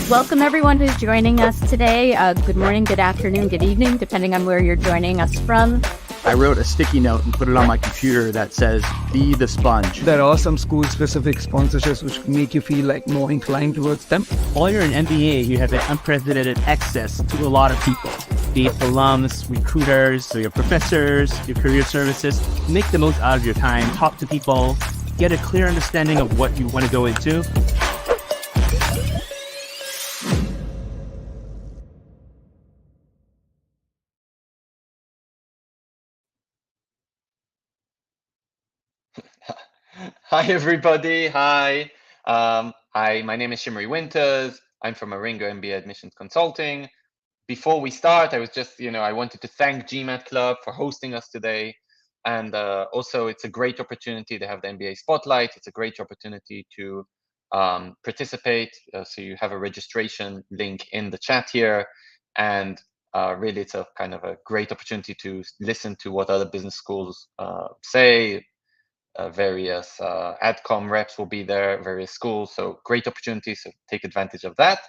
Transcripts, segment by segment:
Welcome everyone who's joining us today. Good morning, good afternoon, good evening, depending on where you're joining us from. I wrote a sticky note and put it on my computer that says, "Be the sponge." There are some school-specific sponsorships which make you feel like more inclined towards them. While you're an MBA, you have an unprecedented access to a lot of people, be it alums, recruiters, so your professors, your career services. Make the most out of your time, talk to people, get a clear understanding of what you want to go into. Hi, everybody. Hi. My name is Shimri Winters. I'm from Aringo MBA Admissions Consulting. Before we start, I was just, I wanted to thank GMAT Club for hosting us today. And also, it's a great opportunity to have the MBA Spotlight. It's a great opportunity to participate. So you have a registration link in the chat here. And really, it's a kind of a great opportunity to listen to what other business schools say. Various AdCom reps will be there, various schools, so great opportunities, so take advantage of that.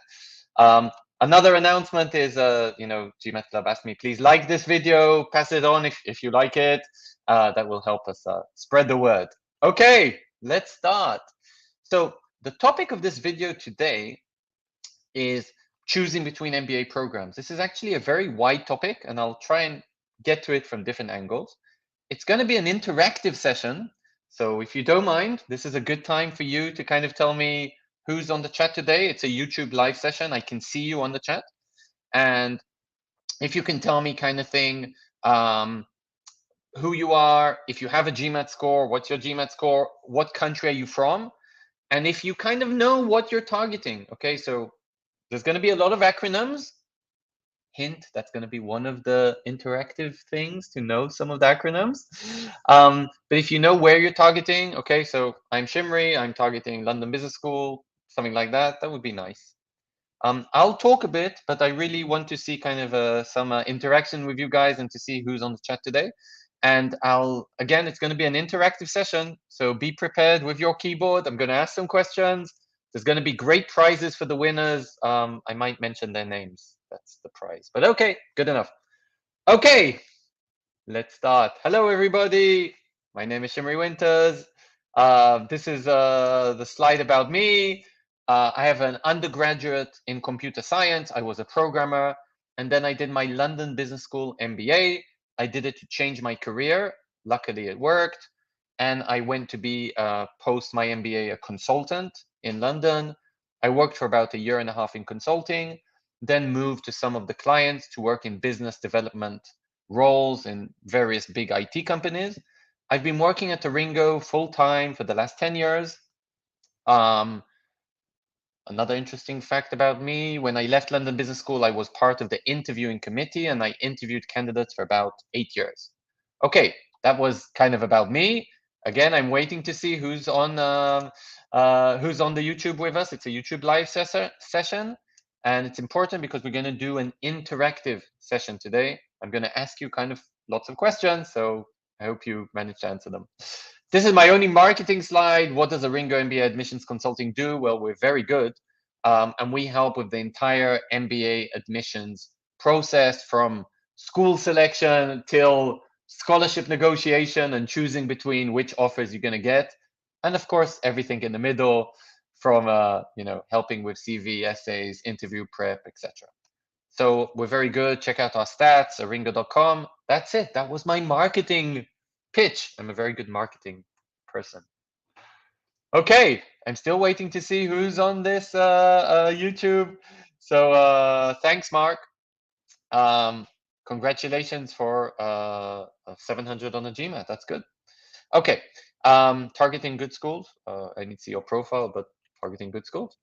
Another announcement is, GMAT Club asked me, please like this video, pass it on if you like it. That will help us spread the word. Okay, let's start. So the topic of this video today is choosing between MBA programs. This is actually a very wide topic, and I'll try and get to it from different angles. It's going to be an interactive session. So if you don't mind, this is a good time for you to kind of tell me who's on the chat today. It's a YouTube live session. I can see you on the chat. And if you can tell me kind of thing, who you are, if you have a GMAT score, what's your GMAT score, what country are you from? And if you kind of know what you're targeting, okay? So there's going to be a lot of acronyms. Hint, that's going to be one of the interactive things to know some of the acronyms. But if you know where you're targeting, okay, so I'm Shimri, I'm targeting London Business School, something like that, that would be nice. I'll talk a bit, but I really want to see kind of some interaction with you guys and to see who's on the chat today. And again, it's going to be an interactive session, so be prepared with your keyboard. I'm going to ask some questions. There's going to be great prizes for the winners. I might mention their names. That's the prize. But okay, good enough. Okay, let's start. Hello, everybody. My name is Shimri Winters. This is the slide about me. I have an undergraduate in computer science. I was a programmer. And then I did my London Business School MBA. I did it to change my career. Luckily, it worked. And I went to be, post my MBA, a consultant in London. I worked for about 1.5 years in consulting, then moved to some of the clients to work in business development roles in various big IT companies. I've been working at Aringo full-time for the last 10 years. Another interesting fact about me, when I left London Business School, I was part of the interviewing committee and I interviewed candidates for about 8 years. Okay, that was kind of about me. Again, I'm waiting to see who's on the YouTube with us. It's a YouTube live session. And it's important because we're going to do an interactive session today. I'm going to ask you kind of lots of questions, so I hope you manage to answer them. This is my only marketing slide. What does Aringo MBA Admissions Consulting do? Well, we're very good, and we help with the entire MBA admissions process from school selection till scholarship negotiation and choosing between which offers you're going to get. And of course, everything in the middle, from helping with CV, essays, interview prep, etc. So we're very good. Check out our stats, aringo.com. That's it. That was my marketing pitch. I'm a very good marketing person. Okay, I'm still waiting to see who's on this YouTube. So thanks, Mark. Congratulations for 700 on the GMAT. That's good. Okay, targeting good schools. I need to see your profile, but targeting good schools.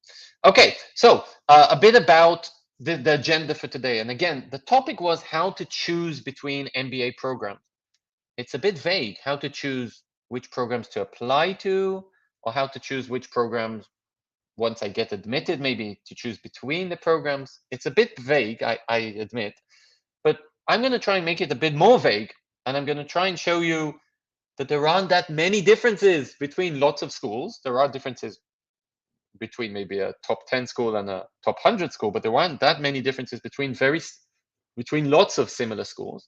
Okay, so a bit about the agenda for today. And again, the topic was how to choose between MBA programs. It's a bit vague how to choose which programs to apply to, or how to choose which programs once I get admitted, maybe to choose between the programs. It's a bit vague, I admit, but I'm going to try and make it a bit more vague. And I'm going to try and show you that there aren't that many differences between lots of schools. There are differences between maybe a top 10 school and a top 100 school, but there weren't that many differences between lots of similar schools,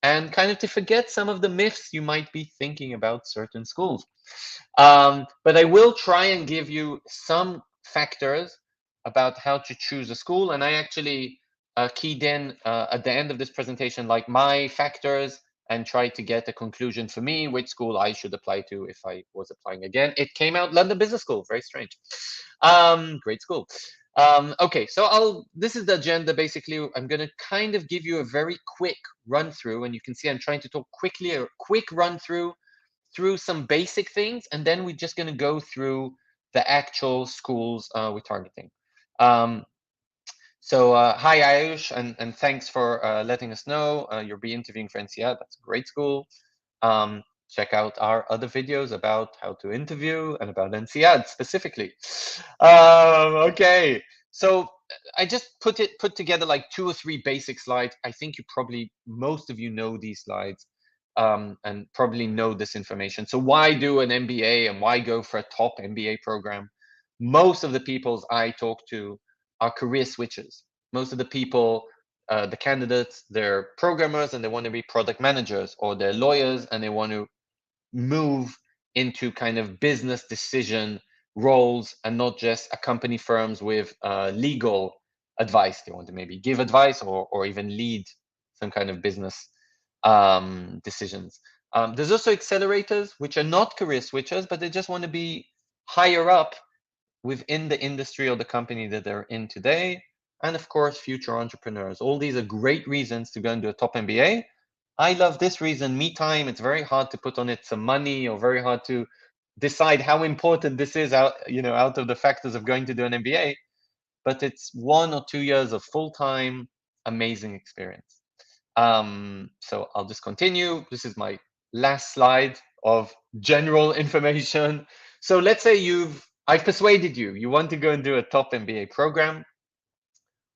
and kind of to forget some of the myths you might be thinking about certain schools. But I will try and give you some factors about how to choose a school. And I actually keyed in at the end of this presentation, like my factors, and tried to get a conclusion for me, which school I should apply to if I was applying again. It came out London Business School, very strange. Great school. Okay, so this is the agenda. Basically, I'm going to kind of give you a very quick run through, and you can see I'm trying to talk quickly, a quick run through some basic things, and then we're just going to go through the actual schools we're targeting. Hi Ayush, and thanks for letting us know you'll be interviewing for NCR. That's a great school. Check out our other videos about how to interview and about NCR specifically. Okay, so I just put together like 2 or 3 basic slides. I think most of you know these slides and probably know this information. So why do an MBA and why go for a top MBA program? Most of the people I talk to are career switchers. Most of the people, the candidates, they're programmers and they want to be product managers, or they're lawyers and they want to move into kind of business decision roles and not just accompany firms with legal advice. They want to maybe give advice or even lead some kind of business decisions. There's also accelerators, which are not career switchers, but they just want to be higher up within the industry or the company that they're in today. And of course, future entrepreneurs. All these are great reasons to go and do a top MBA. I love this reason, me time. It's very hard to put on it some money, or very hard to decide how important this is out of the factors of going to do an MBA. But it's 1 or 2 years of full-time, amazing experience. So I'll just continue. This is my last slide of general information. So let's say I've persuaded you. You want to go and do a top MBA program.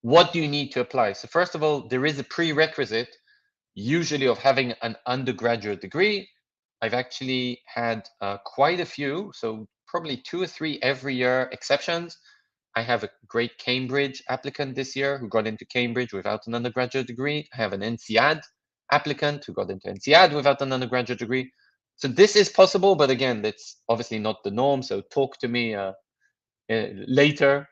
What do you need to apply? So first of all, there is a prerequisite, usually, of having an undergraduate degree. I've actually had quite a few, so probably 2 or 3 every year exceptions. I have a great Cambridge applicant this year who got into Cambridge without an undergraduate degree. I have an NCAD applicant who got into NCAD without an undergraduate degree. So this is possible, but again, that's obviously not the norm. So talk to me later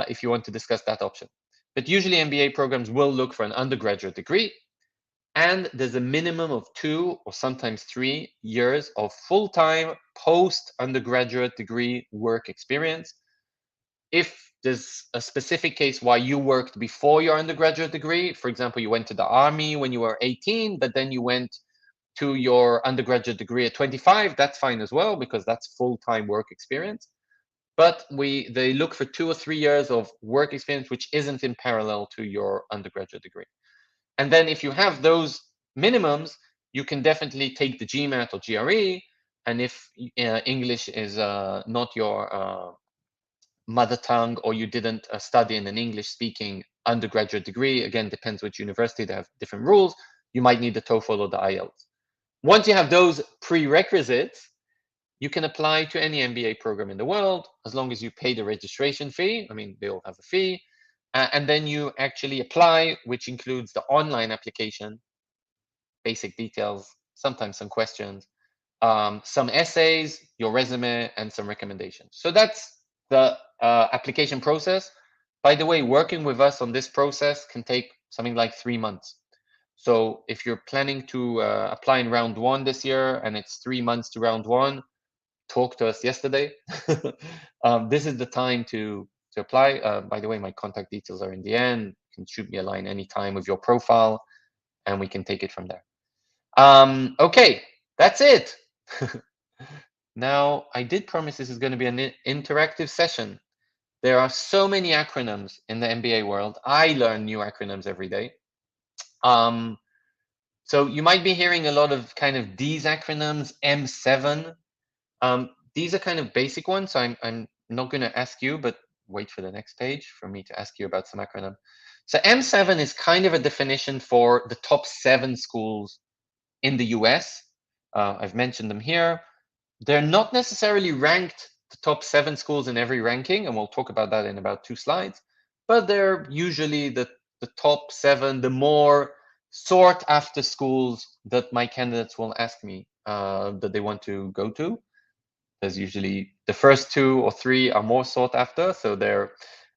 if you want to discuss that option. But usually MBA programs will look for an undergraduate degree, and there's a minimum of 2 or sometimes 3 years of full-time post-undergraduate degree work experience. If there's a specific case why you worked before your undergraduate degree, for example, you went to the army when you were 18, but then you went to your undergraduate degree at 25, that's fine as well, because that's full-time work experience. But they look for 2 or 3 years of work experience, which isn't in parallel to your undergraduate degree. And then if you have those minimums, you can definitely take the GMAT or GRE. And if English is not your mother tongue, or you didn't study in an English-speaking undergraduate degree, again, depends which university, they have different rules, you might need the TOEFL or the IELTS. Once you have those prerequisites, you can apply to any MBA program in the world, as long as you pay the registration fee. I mean, they all have a fee. And then you actually apply, which includes the online application, basic details, sometimes some questions, some essays, your resume, and some recommendations. So that's the application process. By the way, working with us on this process can take something like 3 months. So if you're planning to apply in round 1 this year and it's 3 months to round 1, talk to us yesterday. This is the time to apply. By the way, my contact details are in the end. You can shoot me a line anytime with your profile, and we can take it from there. Okay, that's it. Now, I did promise this is going to be an interactive session. There are so many acronyms in the MBA world. I learn new acronyms every day. So you might be hearing a lot of kind of these acronyms, M7. These are kind of basic ones, so I'm not going to ask you, but wait for the next page for me to ask you about some acronym. So M7 is kind of a definition for the top 7 schools in the US. I've mentioned them here. They're not necessarily ranked the the top 7 schools in every ranking, and we'll talk about that in about 2 slides. But they're usually the top 7, the more sought after schools that my candidates will ask me that they want to go to. There's usually the first 2 or 3 are more sought after, so they're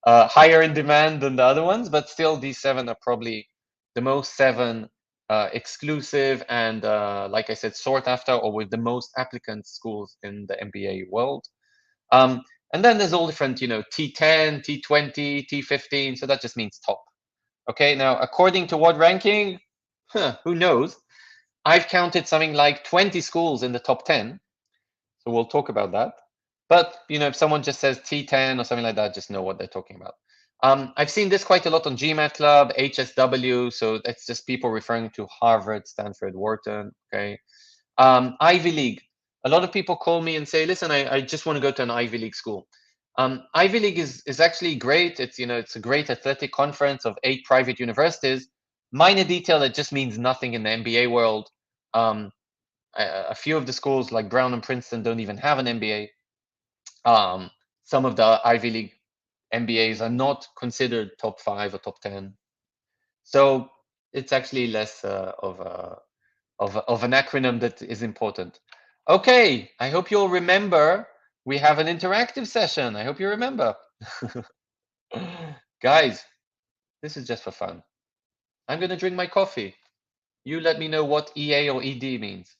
higher in demand than the other ones, but still these 7 are probably the most 7 exclusive and, like I said, sought after or with the most applicants schools in the MBA world. And then there's all different, T10, T20, T15, so that just means top. Okay, now according to what ranking? Who knows? I've counted something like 20 schools in the top 10, so we'll talk about that. But if someone just says T10 or something like that, just know what they're talking about. I've seen this quite a lot on GMAT Club, HSW, so that's just people referring to Harvard, Stanford, Wharton, okay? Ivy League. A lot of people call me and say, listen, I just want to go to an Ivy League school. Ivy League is actually great. It's it's a great athletic conference of 8 private universities. Minor detail, it just means nothing in the MBA world. A few of the schools like Brown and Princeton don't even have an MBA. Some of the Ivy League MBAs are not considered top 5 or top 10. So it's actually less of an acronym that is important. Okay, I hope you'll remember we have an interactive session. I hope you remember. Guys, this is just for fun. I'm going to drink my coffee. You let me know what EA or ED means.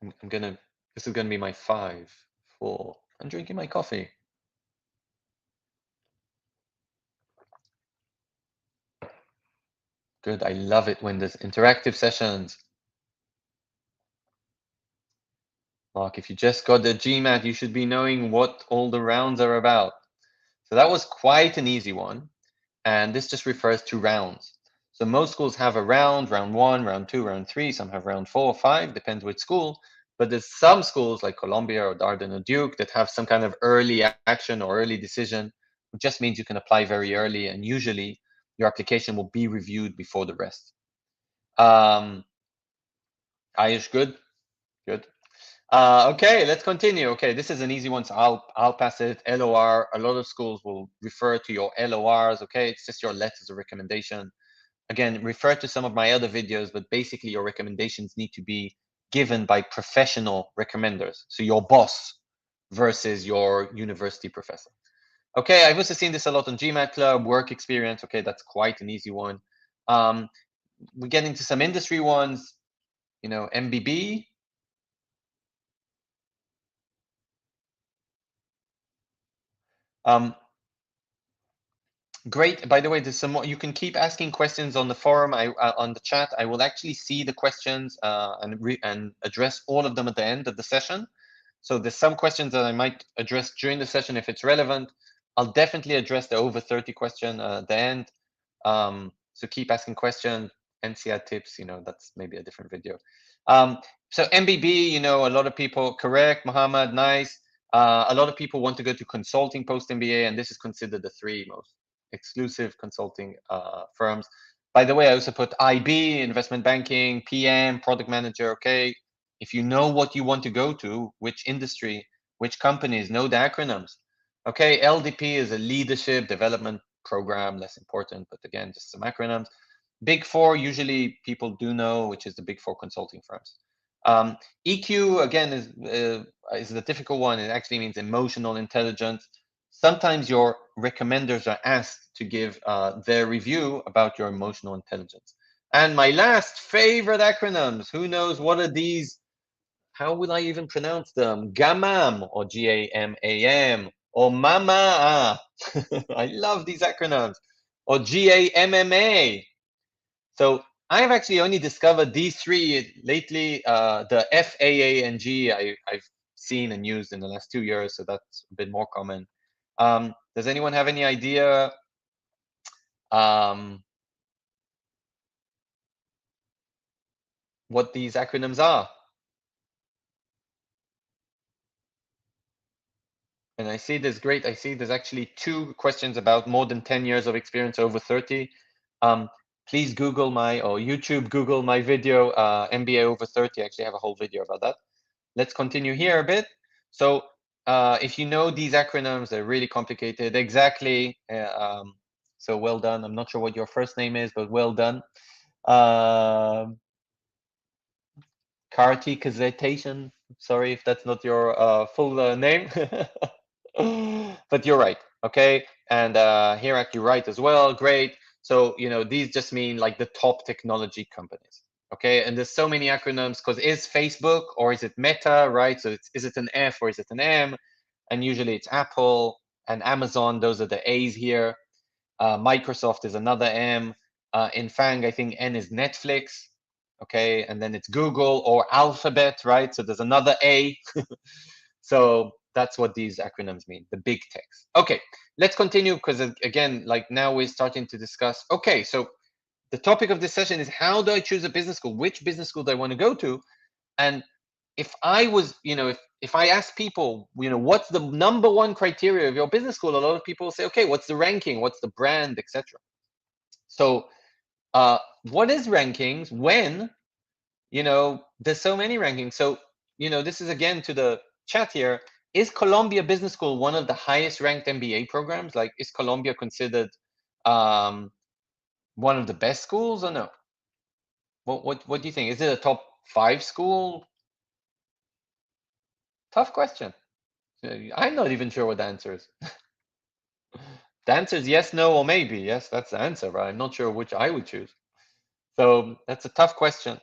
This is going to be my 5, 4. I'm drinking my coffee. Good, I love it when there's interactive sessions. Mark, if you just got the GMAT, you should be knowing what all the rounds are about. So that was quite an easy one. And this just refers to rounds. So most schools have a round 1, round 2, round 3. Some have round 4 or 5, depends which school. But there's some schools like Columbia or Darden or Duke that have some kind of early action or early decision, which just means you can apply very early. And usually your application will be reviewed before the rest. Ayush, good? Good. Okay, let's continue. Okay, this is an easy one, so I'll pass it. LOR. A lot of schools will refer to your LORs. Okay, it's just your letters of recommendation. Again, refer to some of my other videos, but basically your recommendations need to be given by professional recommenders. So your boss versus your university professor. Okay, I've also seen this a lot on GMAT Club, work experience. Okay, that's quite an easy one. We get into some industry ones. MBB. Great. By the way, there's some more. You can keep asking questions on the forum. On the chat. I will actually see the questions and address all of them at the end of the session. So there's some questions that I might address during the session if it's relevant. I'll definitely address the over 30 question at the end. So keep asking questions. NCR tips. That's maybe a different video. So MBB. A lot of people. Correct, Muhammad. Nice. A lot of people want to go to consulting post MBA, and this is considered the 3 most exclusive consulting firms. By the way, I also put IB, investment banking, PM, product manager. Okay, if you know what you want to go to, which industry, which companies, know the acronyms. Okay, LDP is a leadership development program, less important, but again, just some acronyms. Big 4, usually people do know, which is the big 4 consulting firms. EQ, again, is the difficult one. It actually means emotional intelligence. Sometimes your recommenders are asked to give their review about your emotional intelligence. And my last favorite acronyms, who knows what are these? How will I even pronounce them? GAMAM or GAMAM or MAMA. I love these acronyms. Or GAMMA. So I've actually only discovered these 3 lately. The FAA and G I've seen and used in the last 2 years, so that's a bit more common. Does anyone have any idea what these acronyms are? And I see there's actually 2 questions about more than 10 years of experience, over 30. Please Google YouTube Google my video, MBA over 30. I actually have a whole video about that. let's continue here a bit. So if you know these acronyms, they're really complicated. Exactly. So well done. I'm not sure what your first name is, but well done. Cartesian. Sorry if that's not your full name, but you're right. Okay, and here you're right as well. Great. So these just mean like the top technology companies. Okay, and there's so many acronyms because is Facebook or is it Meta, right? So is it an F or is it an M? And usually it's Apple and Amazon. Those are the A's here. Microsoft is another M. In FANG, I think N is Netflix. Okay, and then it's Google or Alphabet, right? So there's another A. So that's what these acronyms mean, the big techs. Okay, let's continue because again, like now we're starting to discuss, okay, so the topic of this session is how do I choose a business school? Which business school do I want to go to? And if I was, if I ask people, what's the number one criteria of your business school? A lot of people say, okay, what's the ranking? What's the brand, etc. So what is rankings when, there's so many rankings? So, this is again to the chat here. Is Columbia Business School one of the highest ranked MBA programs? Like, is Columbia considered one of the best schools or no? What do you think? Is it a top 5 school? Tough question. I'm not even sure what the answer is. The answer is yes, no, or maybe. Yes, that's the answer, but I'm not sure which I would choose. So that's a tough question.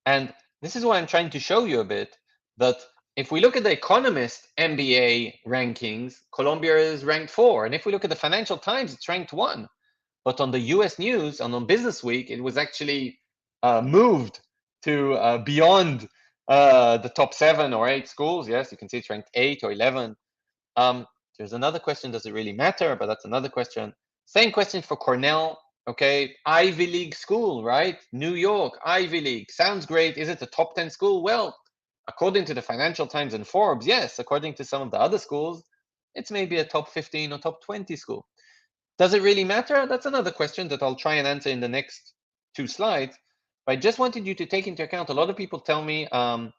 And this is what I'm trying to show you a bit, that if we look at the Economist MBA rankings, Columbia is ranked 4. And if we look at the Financial Times, it's ranked 1. But on the US News and on Business Week, it was actually moved to beyond the top 7 or 8 schools. Yes, you can see it's ranked 8 or 11. There's another question, does it really matter? But that's another question. Same question for Cornell. Okay, Ivy League school, right? New York, Ivy League. Sounds great. Is it a top 10 school? Well, according to the Financial Times and Forbes, yes. According to some of the other schools, it's maybe a top 15 or top 20 school. Does it really matter? That's another question that I'll try and answer in the next 2 slides. But I just wanted you to take into account, a lot of people tell me, I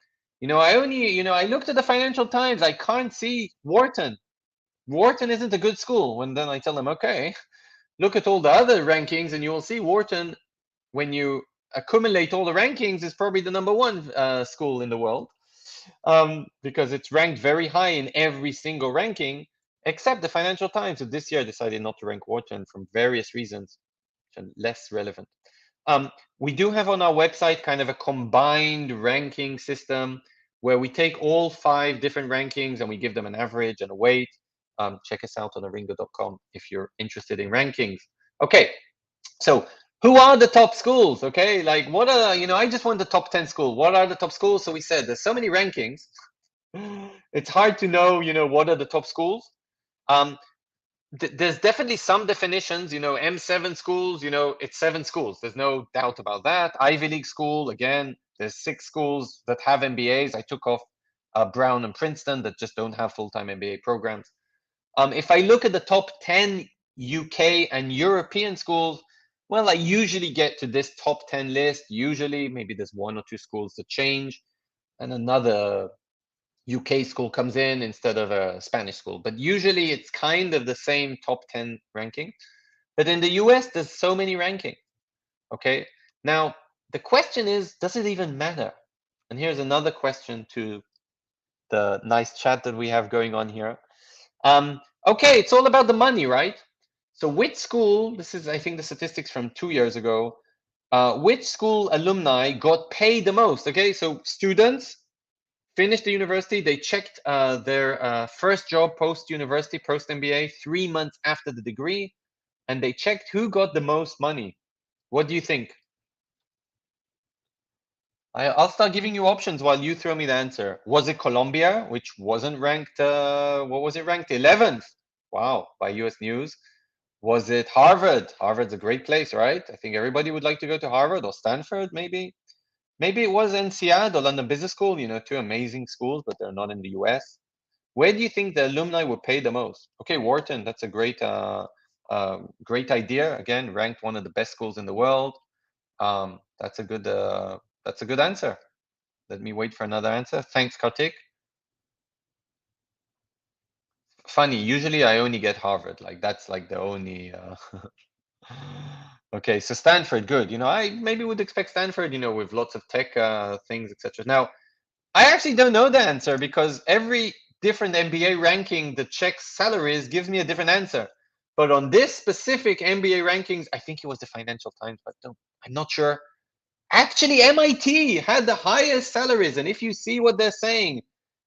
looked at the Financial Times, I can't see Wharton. Wharton isn't a good school. And then I tell them, okay, look at all the other rankings and you will see Wharton, when you accumulate all the rankings, is probably the number 1 school in the world, because it's ranked very high in every single ranking, except the Financial Times, who this year decided not to rank Wharton from various reasons, which are less relevant. We do have on our website kind of a combined ranking system where we take all 5 different rankings and we give them an average and a weight. Check us out on aringo.com if you're interested in rankings. Okay, so who are the top schools? Okay, like what are, I just want the top 10 schools. What are the top schools? So we said there's so many rankings. It's hard to know, what are the top schools. There's definitely some definitions, M7 schools, it's 7 schools. There's no doubt about that. Ivy League school, again, there's 6 schools that have MBAs. I took off Brown and Princeton that just don't have full-time MBA programs. If I look at the top 10 UK and European schools, well, I usually get to this top 10 list. Usually, maybe there's 1 or 2 schools that change, and another UK school comes in instead of a Spanish school. But usually, it's kind of the same top 10 ranking. But in the US, there's so many rankings. Okay. Now, the question is, does it even matter? And here's another question to the nice chat that we have going on here. Okay, it's all about the money, right? So which school, this is, I think, the statistics from 2 years ago, which school alumni got paid the most? Okay, so students finished the university, they checked their first job post-university, post-MBA, 3 months after the degree, and they checked who got the most money. What do you think? I'll start giving you options while you throw me the answer. Was it Columbia, which wasn't ranked, what was it ranked? 11th. Wow, by US News. Was it Harvard? Harvard's a great place, right? I think everybody would like to go to Harvard or Stanford, maybe. Maybe it was INSEAD or London Business School, 2 amazing schools, but they're not in the US. Where do you think the alumni were paid the most? Okay, Wharton, that's a great idea. Again, ranked one of the best schools in the world. That's a good answer. Let me wait for another answer. Thanks, Kartik. Funny, usually I only get Harvard. Like that's like the only Okay, so Stanford, good. I maybe would expect Stanford, with lots of tech things, etc. Now, I actually don't know the answer because every different MBA ranking that checks salaries gives me a different answer. But on this specific MBA rankings, I think it was the Financial Times, but I'm not sure. Actually, MIT had the highest salaries, and if you see what they're saying,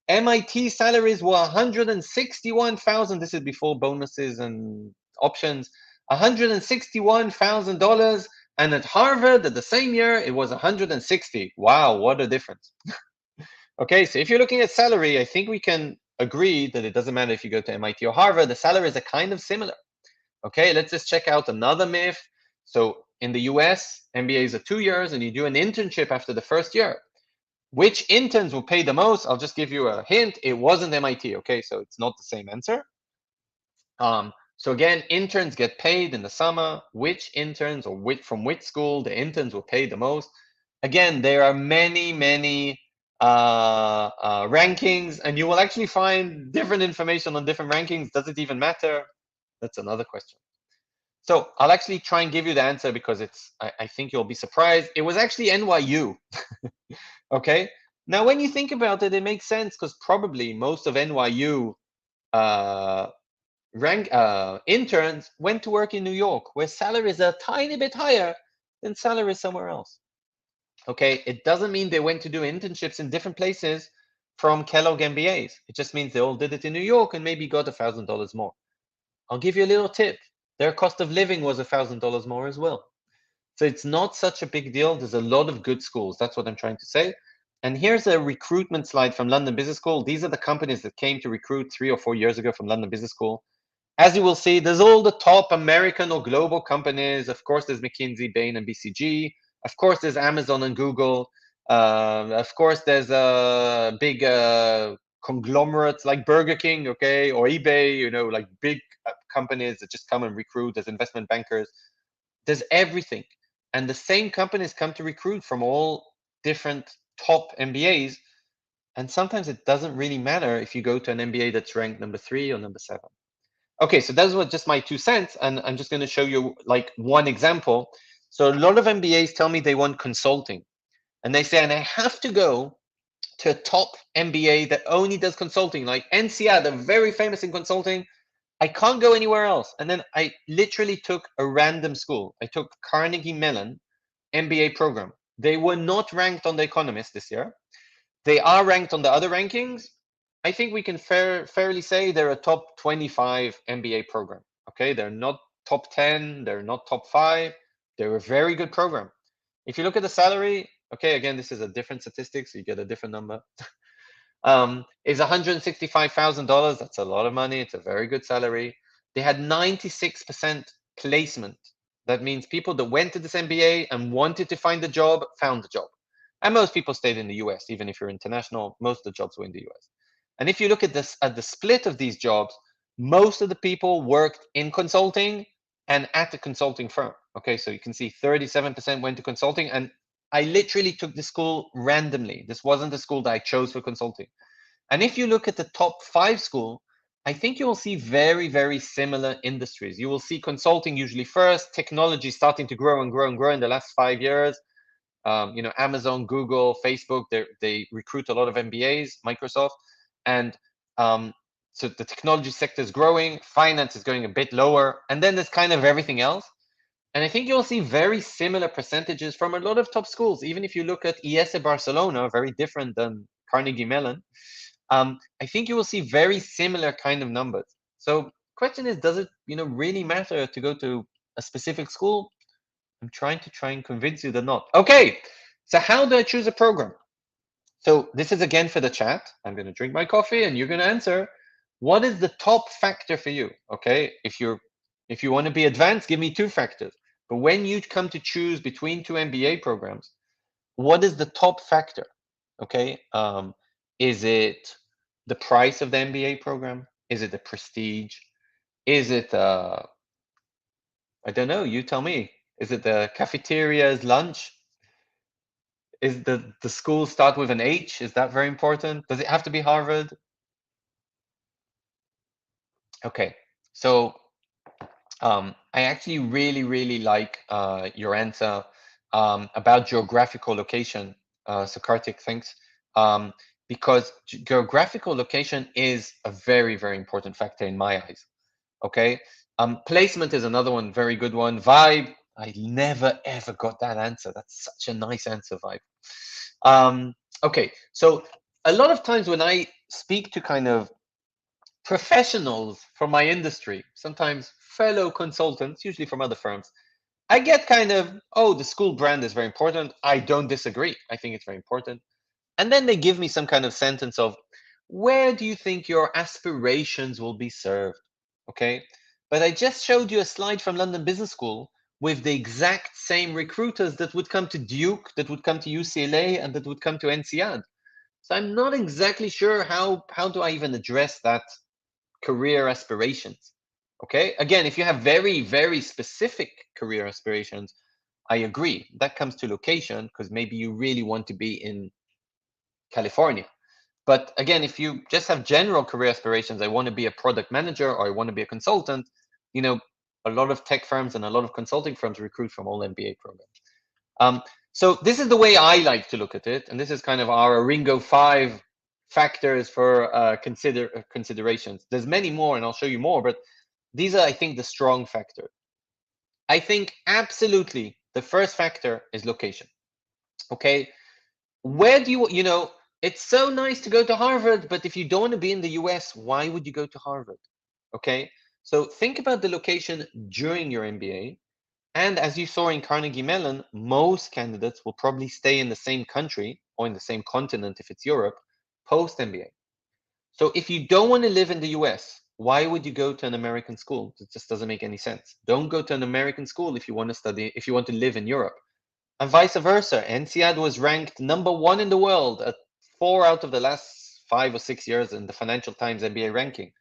MIT salaries were 161,000. This is before bonuses and options. $161,000, and at Harvard at the same year it was 160. Wow, what a difference! Okay, so if you're looking at salary, I think we can agree that it doesn't matter if you go to MIT or Harvard. The salaries are kind of similar. Okay, let's just check out another myth. So in the US, MBAs are 2 years, and you do an internship after the first year. Which interns will pay the most? I'll just give you a hint. It wasn't MIT. Okay, so it's not the same answer. So again, interns get paid in the summer. Which interns or from which school the interns will pay the most? Again, there are many rankings, and you will actually find different information on different rankings. Does it even matter? That's another question. So I'll actually try and give you the answer because I think you'll be surprised. It was actually NYU. Okay. Now, when you think about it, it makes sense because probably most of NYU interns went to work in New York, where salaries are a tiny bit higher than salaries somewhere else. Okay, it doesn't mean they went to do internships in different places from Kellogg MBAs. It just means they all did it in New York and maybe got $1,000 more. I'll give you a little tip. Their cost of living was $1,000 more as well. So it's not such a big deal. There's a lot of good schools. That's what I'm trying to say. And here's a recruitment slide from London Business School. These are the companies that came to recruit 3 or 4 years ago from London Business School. As you will see, there's all the top American or global companies. Of course, there's McKinsey, Bain, and BCG. Of course, there's Amazon and Google. Of course, there's big conglomerates like Burger King, okay, or eBay, like big companies that just come and recruit. There's investment bankers. There's everything. And the same companies come to recruit from all different top MBAs. And sometimes it doesn't really matter if you go to an MBA that's ranked number 3 or number 7. Okay, so those were just my 2 cents, and I'm just going to show you like one example. So a lot of MBAs tell me they want consulting, and they say, and I have to go to a top MBA that only does consulting, like NCR, they're very famous in consulting. I can't go anywhere else. And then I literally took a random school. I took Carnegie Mellon MBA program. They were not ranked on The Economist this year. They are ranked on the other rankings. I think we can fairly say they're a top 25 MBA program. Okay, they're not top 10, they're not top 5. They're a very good program. If you look at the salary, okay, again, this is a different statistic, so you get a different number. Is $165,000. That's a lot of money. It's a very good salary. They had 96% placement. That means people that went to this MBA and wanted to find a job found the job. And most people stayed in the US, even if you're international, most of the jobs were in the US. And if you look at this, at the split of these jobs, most of the people worked in consulting and at a consulting firm. Okay, so you can see 37% went to consulting, and I literally took the school randomly. This wasn't the school that I chose for consulting. And if you look at the top 5 school, I think you will see very, very similar industries. You will see consulting usually first, technology starting to grow and grow and grow in the last 5 years. Amazon, Google, Facebook, they recruit a lot of MBAs, Microsoft. And so the technology sector is growing, finance is going a bit lower, and then there's kind of everything else. And I think you'll see very similar percentages from a lot of top schools. Even if you look at IES Barcelona, very different than Carnegie Mellon, I think you will see very similar kind of numbers. So question is, does it really matter to go to a specific school? I'm trying to convince you that not. Okay, so how do I choose a program? So this is again for the chat. I'm going to drink my coffee and you're going to answer. What is the top factor for you? Okay, if you want to be advanced, give me 2 factors. But when you come to choose between 2 MBA programs, what is the top factor? Okay, is it the price of the MBA program? Is it the prestige? Is it I don't know, you tell me. Is it the cafeteria's lunch? Is the school start with an H? Is that very important? Does it have to be Harvard? Okay, so I actually really like your answer about geographical location. So Kartik, thanks. Because geographical location is a very important factor in my eyes. Okay, placement is another one, very good one. Vibe, I never ever got that answer. That's such a nice answer, Vibe. Okay, so a lot of times when I speak to kind of professionals from my industry, sometimes fellow consultants, usually from other firms, I get kind of, oh, the school brand is very important. I don't disagree. I think it's very important. And then they give me some kind of sentence of, where do you think your aspirations will be served? Okay. But I just showed you a slide from London Business School with the exact same recruiters that would come to Duke, that would come to UCLA, and that would come to NCAD. So I'm not exactly sure how do I even address that career aspirations. Okay, again, if you have very specific career aspirations, I agree. That comes to location, because maybe you really want to be in California. But again, if you just have general career aspirations, I want to be a product manager or I want to be a consultant, you know, a lot of tech firms and a lot of consulting firms recruit from all MBA programs. So this is the way I like to look at it, and this is kind of our Ringo 5 factors for considerations. There's many more, and I'll show you more, but these are, I think, the strong factors. I think absolutely the first factor is location. Okay, where do you know? It's so nice to go to Harvard, but if you don't want to be in the US, why would you go to Harvard? Okay, so think about the location during your MBA. And as you saw in Carnegie Mellon, most candidates will probably stay in the same country or in the same continent if it's Europe post MBA. So if you don't want to live in the US, why would you go to an American school? It just doesn't make any sense. Don't go to an American school if you want to study, if you want to live in Europe. And vice versa. NCAD was ranked #1 in the world at 4 out of the last 5 or 6 years in the Financial Times MBA ranking.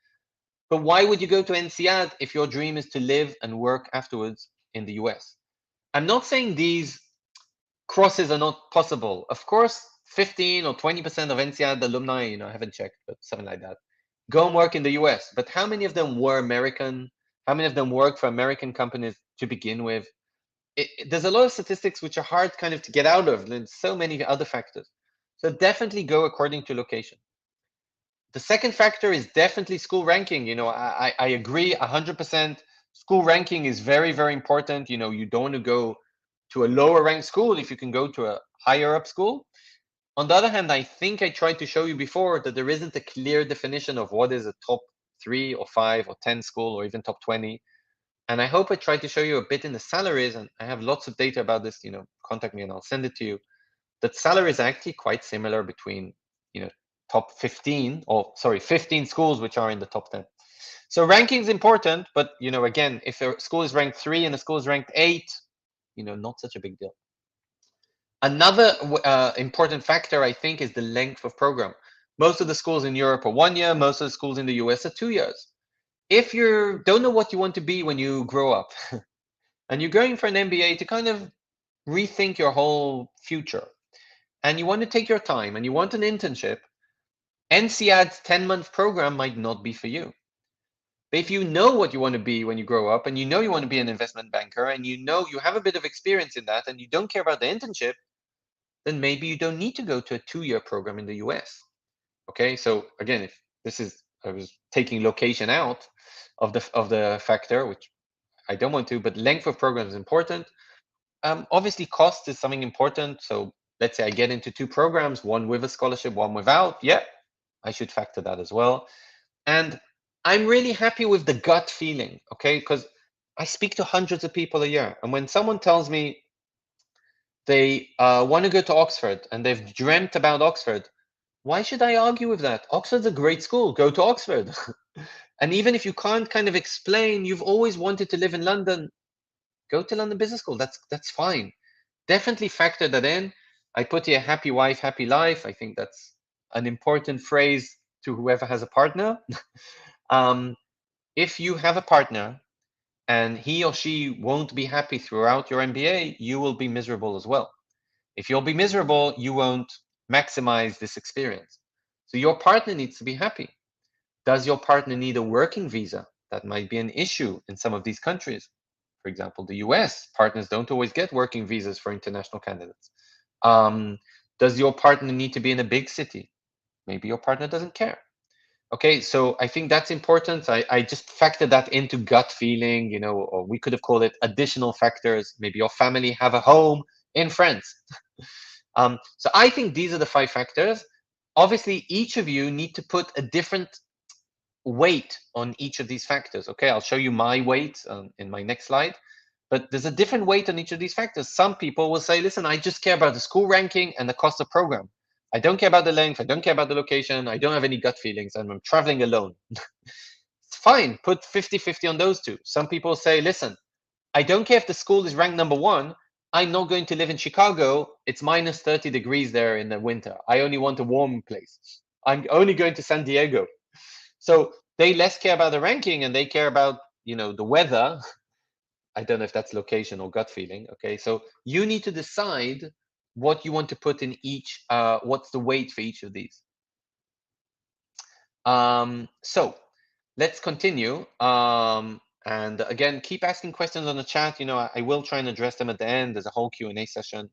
But why would you go to NCAD if your dream is to live and work afterwards in the US? I'm not saying these crosses are not possible. Of course, 15 or 20% of NCAD alumni, I haven't checked, but something like that, go and work in the US. But how many of them were American? How many of them work for American companies to begin with? There's a lot of statistics which are hard kind of to get out of. There's so many other factors. So definitely go according to location. The second factor is definitely school ranking. I agree 100%. School ranking is very important. You don't want to go to a lower ranked school if you can go to a higher up school. On the other hand, I think I tried to show you before that there isn't a clear definition of what is a top 3 or 5 or 10 school or even top 20. And I hope I tried to show you a bit in the salaries, and I have lots of data about this. Contact me and I'll send it to you. That salaries are actually quite similar between, top 15, or sorry, 15 schools which are in the top 10. So ranking is important, but again, if a school is ranked 3 and a school is ranked 8, not such a big deal. Another important factor, I think, is the length of program. Most of the schools in Europe are 1 year. Most of the schools in the US are 2 years. If you don't know what you want to be when you grow up, and you're going for an MBA to kind of rethink your whole future, and you want to take your time and you want an internship, NCAD's 10-month program might not be for you. But if you know what you want to be when you grow up, and you know you want to be an investment banker, and you know you have a bit of experience in that, and you don't care about the internship, then maybe you don't need to go to a 2-year program in the US. Okay, so again, if this is, I was taking location out of the factor, which I don't want to, but length of program is important. Obviously, cost is something important. So let's say I get into 2 programs, one with a scholarship, one without. Yeah, I should factor that as well. And I'm really happy with the gut feeling, okay? Because I speak to hundreds of people a year. And when someone tells me they want to go to Oxford and they've dreamt about Oxford, why should I argue with that? Oxford's a great school. Go to Oxford. And even if you can't kind of explain, you've always wanted to live in London, go to London Business School. That's fine. Definitely factor that in. I put here happy wife, happy life. I think that's an important phrase to whoever has a partner. If you have a partner and he or she won't be happy throughout your MBA, you will be miserable as well. If you'll be miserable, you won't maximize this experience. So your partner needs to be happy. Does your partner need a working visa? That might be an issue in some of these countries. For example, the US, partners don't always get working visas for international candidates. Does your partner need to be in a big city? Maybe your partner doesn't care. Okay, so I think that's important. I just factored that into gut feeling, or we could have called it additional factors. Maybe your family have a home in France. So I think these are the 5 factors. Obviously, each of you need to put a different weight on each of these factors. Okay, I'll show you my weight in my next slide. But there's a different weight on each of these factors. Some people will say, listen, I just care about the school ranking and the cost of program. I don't care about the length. I don't care about the location. I don't have any gut feelings, and I'm traveling alone. It's fine. Put 50-50 on those two. Some people say, listen, I don't care if the school is ranked number 1. I'm not going to live in Chicago. It's minus 30 degrees there in the winter. I only want a warm place. I'm only going to San Diego. So they less care about the ranking and they care about, the weather. I don't know if that's location or gut feeling. Okay, so you need to decide what you want to put in each, what's the weight for each of these. So let's continue. And again, keep asking questions on the chat. I will try and address them at the end. There's a whole Q&A session.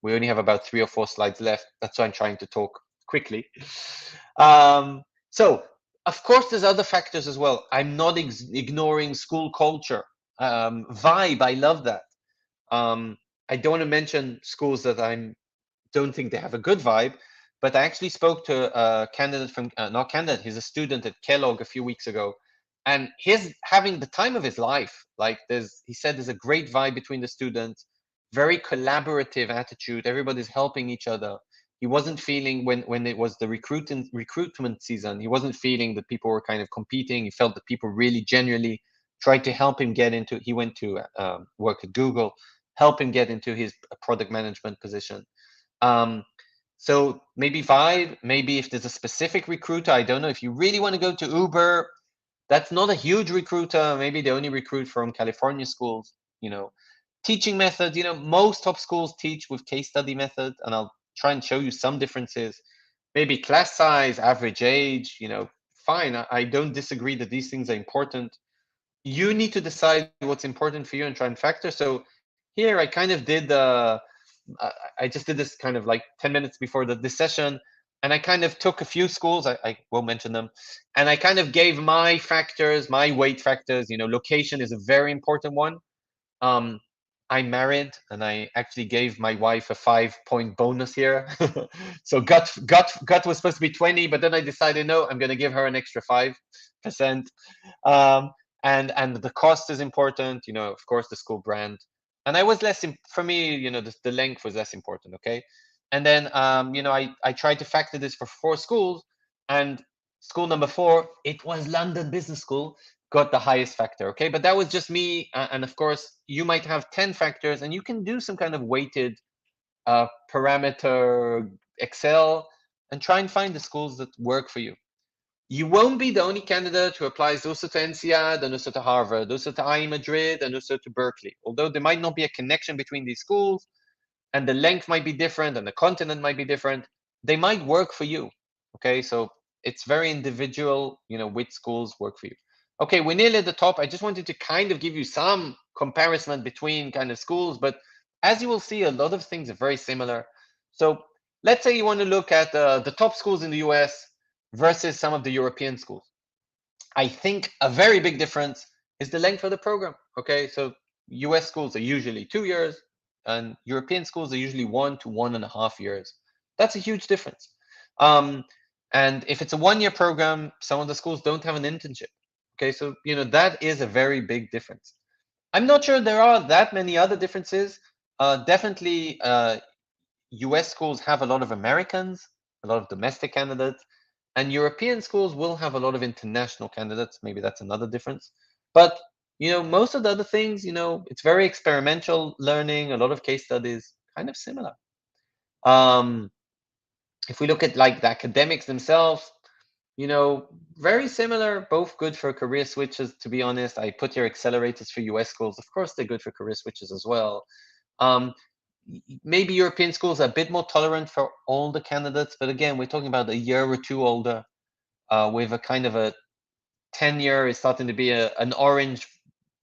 We only have about 3 or 4 slides left. That's why I'm trying to talk quickly. So of course, there's other factors as well. I'm not ignoring school culture. Vibe, I love that. I don't want to mention schools that I don't think they have a good vibe, but I actually spoke to a candidate from, not candidate, he's a student at Kellogg a few weeks ago, and he's having the time of his life. Like he said there's a great vibe between the students, very collaborative attitude, everybody's helping each other. He wasn't feeling when it was the recruitment season, he wasn't feeling that people were kind of competing. He felt that people really genuinely tried to help him get into, he went to work at Google, help him get into his product management position. So maybe vibe, maybe if there's a specific recruiter, I don't know, if you really want to go to Uber, that's not a huge recruiter. Maybe they only recruit from California schools. Teaching methods, most top schools teach with case study method, and I'll try and show you some differences. Maybe class size, average age, fine. I don't disagree that these things are important. You need to decide what's important for you and try and factor. So here I kind of did I just did this kind of like 10 minutes before this session, and I kind of took a few schools, I won't mention them, and I kind of gave my factors, my weight factors. Location is a very important one. I'm married, and I actually gave my wife a 5-point bonus here. So gut was supposed to be 20, but then I decided, no, I'm going to give her an extra 5%. And the cost is important, of course, the school brand. And I was for me, the length was less important, okay? And then, I tried to factor this for 4 schools, and school number 4, it was London Business School, got the highest factor, okay? But that was just me, and of course, you might have 10 factors, and you can do some kind of weighted parameter Excel and try and find the schools that work for you. You won't be the only candidate who applies also to INSEAD and also to Harvard, also to IE Madrid and also to Berkeley. Although there might not be a connection between these schools, and the length might be different and the continent might be different, they might work for you, okay? So it's very individual, which schools work for you. Okay, we're nearly at the top. I just wanted to kind of give you some comparison between kind of schools, but as you will see, a lot of things are very similar. So let's say you want to look at the top schools in the US versus some of the European schools. I think a very big difference is the length of the program, okay? So US schools are usually 2 years, and European schools are usually 1 to 1.5 years. That's a huge difference. And if it's a 1-year program, some of the schools don't have an internship. Okay, so that is a very big difference. I'm not sure there are that many other differences. Definitely, US schools have a lot of Americans, a lot of domestic candidates, and European schools will have a lot of international candidates. Maybe that's another difference. But most of the other things, it's very experimental learning, a lot of case studies, kind of similar. If we look at like the academics themselves, very similar, both good for career switches, to be honest. I put your accelerators for US schools. Of course, they're good for career switches as well. maybe European schools are a bit more tolerant for older candidates, but again, we're talking about a year or two older, with a kind of a tenure is starting to be an orange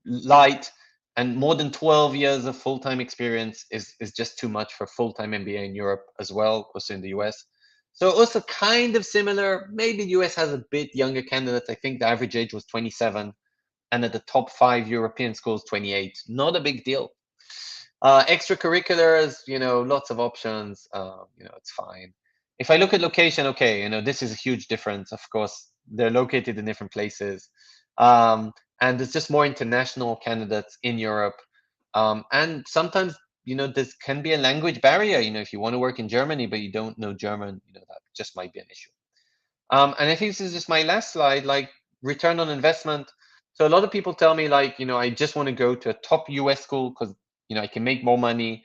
light, and more than 12 years of full-time experience is just too much for full-time MBA in Europe as well, also in the US. So also kind of similar. Maybe the US has a bit younger candidates. I think the average age was 27, and at the top 5 European schools, 28. Not a big deal. Extracurriculars, lots of options. It's fine. If I look at location, okay, this is a huge difference. Of course, they're located in different places, and there's just more international candidates in Europe. And sometimes, this can be a language barrier. If you want to work in Germany but you don't know German, that just might be an issue. And I think this is just my last slide, like return on investment. So a lot of people tell me, like, I just want to go to a top US school because I can make more money.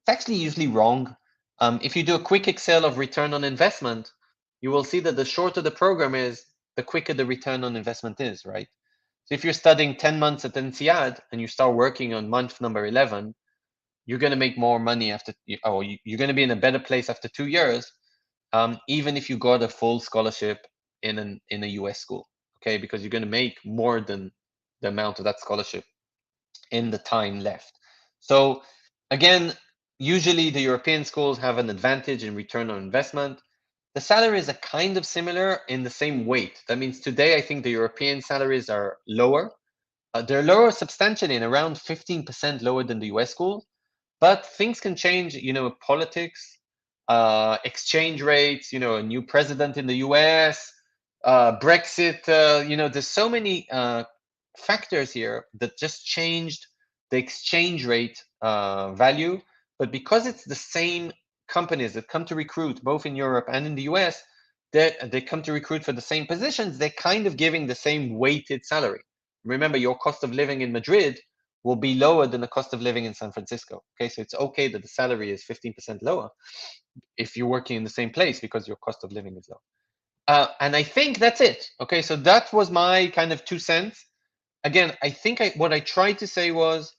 It's actually usually wrong. If you do a quick Excel of return on investment, you will see that the shorter the program is, the quicker the return on investment is, right? So if you're studying 10 months at INSEAD and you start working on month number 11, you're going to make more money after, or you're going to be in a better place after 2 years, even if you got a full scholarship in a US school, okay? Because you're going to make more than the amount of that scholarship in the time left. So again, usually the European schools have an advantage in return on investment. The salaries are kind of similar in the same weight. That means today I think the European salaries are lower. They're lower substantially, and around 15% lower than the US schools. But things can change, politics, exchange rates, a new president in the US, Brexit, there's so many factors here that just changed the exchange rate value. But because it's the same companies that come to recruit both in Europe and in the US, they come to recruit for the same positions, they're kind of giving the same weighted salary. Remember, your cost of living in Madrid will be lower than the cost of living in San Francisco. Okay, so it's okay that the salary is 15% lower if you're working in the same place because your cost of living is low. And I think that's it. Okay, so that was my kind of 2 cents. Again, I think what I tried to say was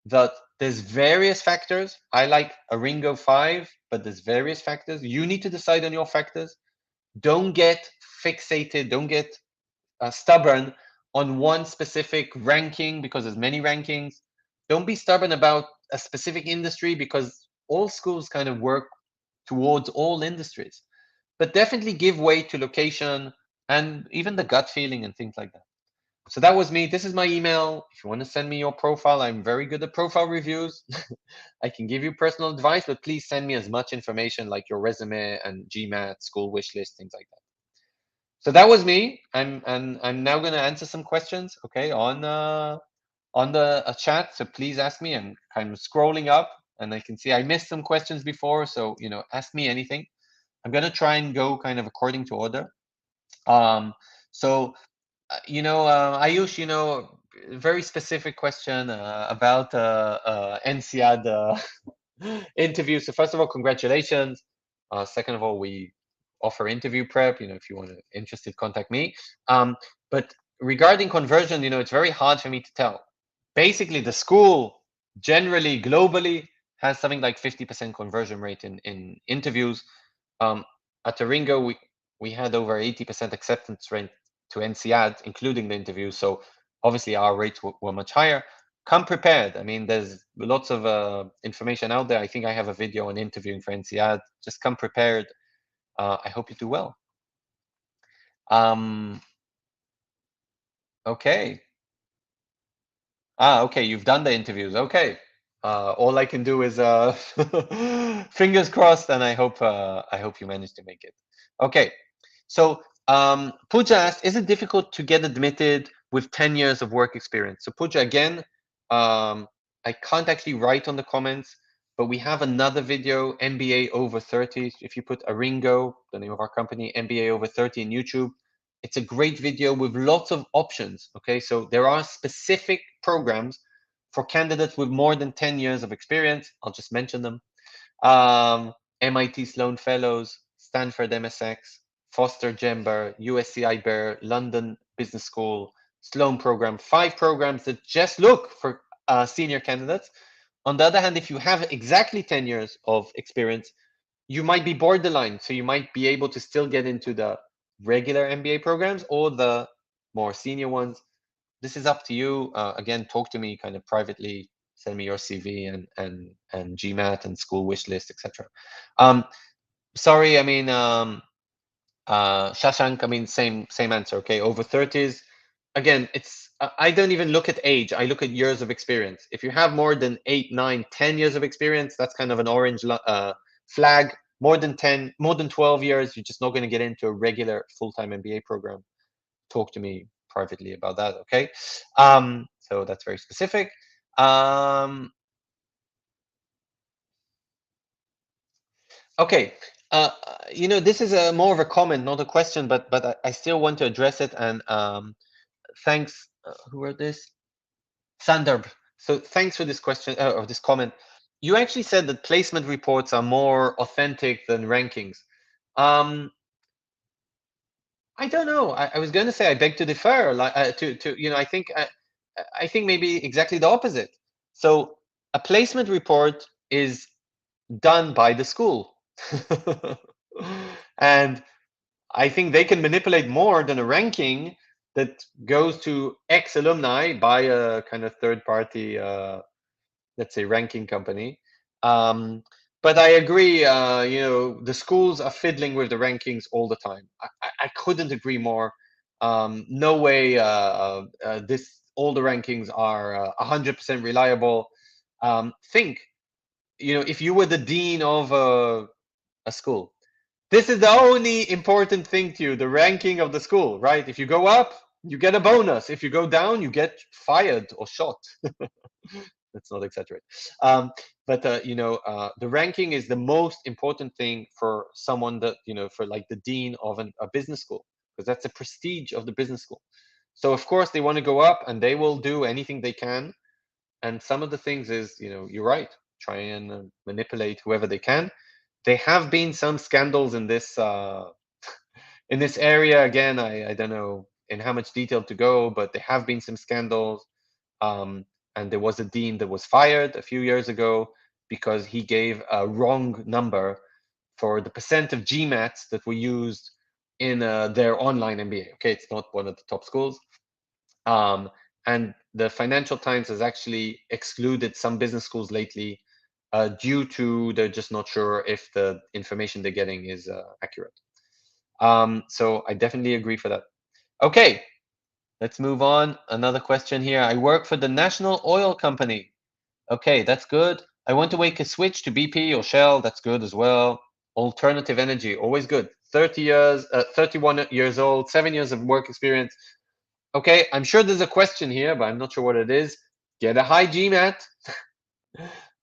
that there's various factors. I like a Ringo 5, but there's various factors. You need to decide on your factors. Don't get fixated. Don't get stubborn on one specific ranking because there's many rankings. Don't be stubborn about a specific industry because all schools kind of work towards all industries. But definitely give way to location and even the gut feeling and things like that. So that was me. This is my email. If you want to send me your profile, I'm very good at profile reviews. I can give you personal advice, but please send me as much information like your resume and GMAT, school wish list, things like that. So that was me. I'm now going to answer some questions, okay, on the chat. So please ask me. I'm kind of scrolling up, and I can see I missed some questions before. So ask me anything. I'm going to try and go kind of according to order. So Ayush, very specific question about INSEAD interview. So first of all, congratulations. Second of all, we offer interview prep. If you want to interested, contact me. But regarding conversion, it's very hard for me to tell. Basically, the school generally globally has something like 50% conversion rate in interviews. At Taringo, we had over 80% acceptance rate to INSEAD, including the interviews. So obviously our rates were much higher. Come prepared. I mean, there's lots of information out there. I think I have a video on interviewing for INSEAD. Just come prepared. I hope you do well. Okay. Okay, you've done the interviews. Okay. All I can do is fingers crossed, and I hope you manage to make it. Okay. So Pooja asked, is it difficult to get admitted with 10 years of work experience? So Pooja, again, I can't actually write on the comments, but we have another video, MBA over 30. If you put Aringo, the name of our company, MBA over 30 in YouTube, it's a great video with lots of options. Okay, so there are specific programs for candidates with more than 10 years of experience. I'll just mention them. MIT Sloan Fellows, Stanford MSX, Foster Gember, USC IBER, London Business School, Sloan Program, 5 programs that just look for senior candidates. On the other hand, if you have exactly 10 years of experience, you might be borderline. So you might be able to still get into the regular MBA programs or the more senior ones. This is up to you. Again, talk to me kind of privately. Send me your CV and GMAT and school wish list, etc. Sorry, I mean, Shashank, I mean, same answer. Okay, over 30s. Again, it's I don't even look at age. I look at years of experience. If you have more than 8, 9, 10 years of experience, that's kind of an orange flag. More than 10, more than 12 years, you're just not going to get into a regular full-time MBA program. Talk to me privately about that. Okay, so that's very specific. Okay. This is a more of a comment, not a question, but I still want to address it. And thanks. Who wrote this? Sandorb. So thanks for this question or this comment. You actually said that placement reports are more authentic than rankings. I don't know. I was going to say I beg to differ. Like I think maybe exactly the opposite. So a placement report is done by the school. And I think they can manipulate more than a ranking that goes to X alumni by a kind of third party, let's say, ranking company. But I agree, the schools are fiddling with the rankings all the time. I couldn't agree more. No way all the rankings are 100% reliable. Think, if you were the dean of a school, this is the only important thing to you, the ranking of the school, right? If you go up, you get a bonus. If you go down, you get fired or shot. Let's not exaggerate. But the ranking is the most important thing for someone that, for like the dean of a business school, because that's the prestige of the business school. So of course they want to go up and they will do anything they can. And some of the things is, you're right, try and manipulate whoever they can. There have been some scandals in this area. Again, I don't know in how much detail to go, but there have been some scandals. And there was a dean that was fired a few years ago because he gave a wrong number for the percent of GMATs that were used in their online MBA. Okay, it's not one of the top schools. And the Financial Times has actually excluded some business schools lately due to they're just not sure if the information they're getting is accurate. So I definitely agree for that. Okay, let's move on. Another question here. I work for the National Oil Company. Okay, that's good. I want to make a switch to BP or Shell. That's good as well. Alternative energy, always good. 30 years, 31 years old, 7 years of work experience. Okay, I'm sure there's a question here, but I'm not sure what it is. Get a high GMAT.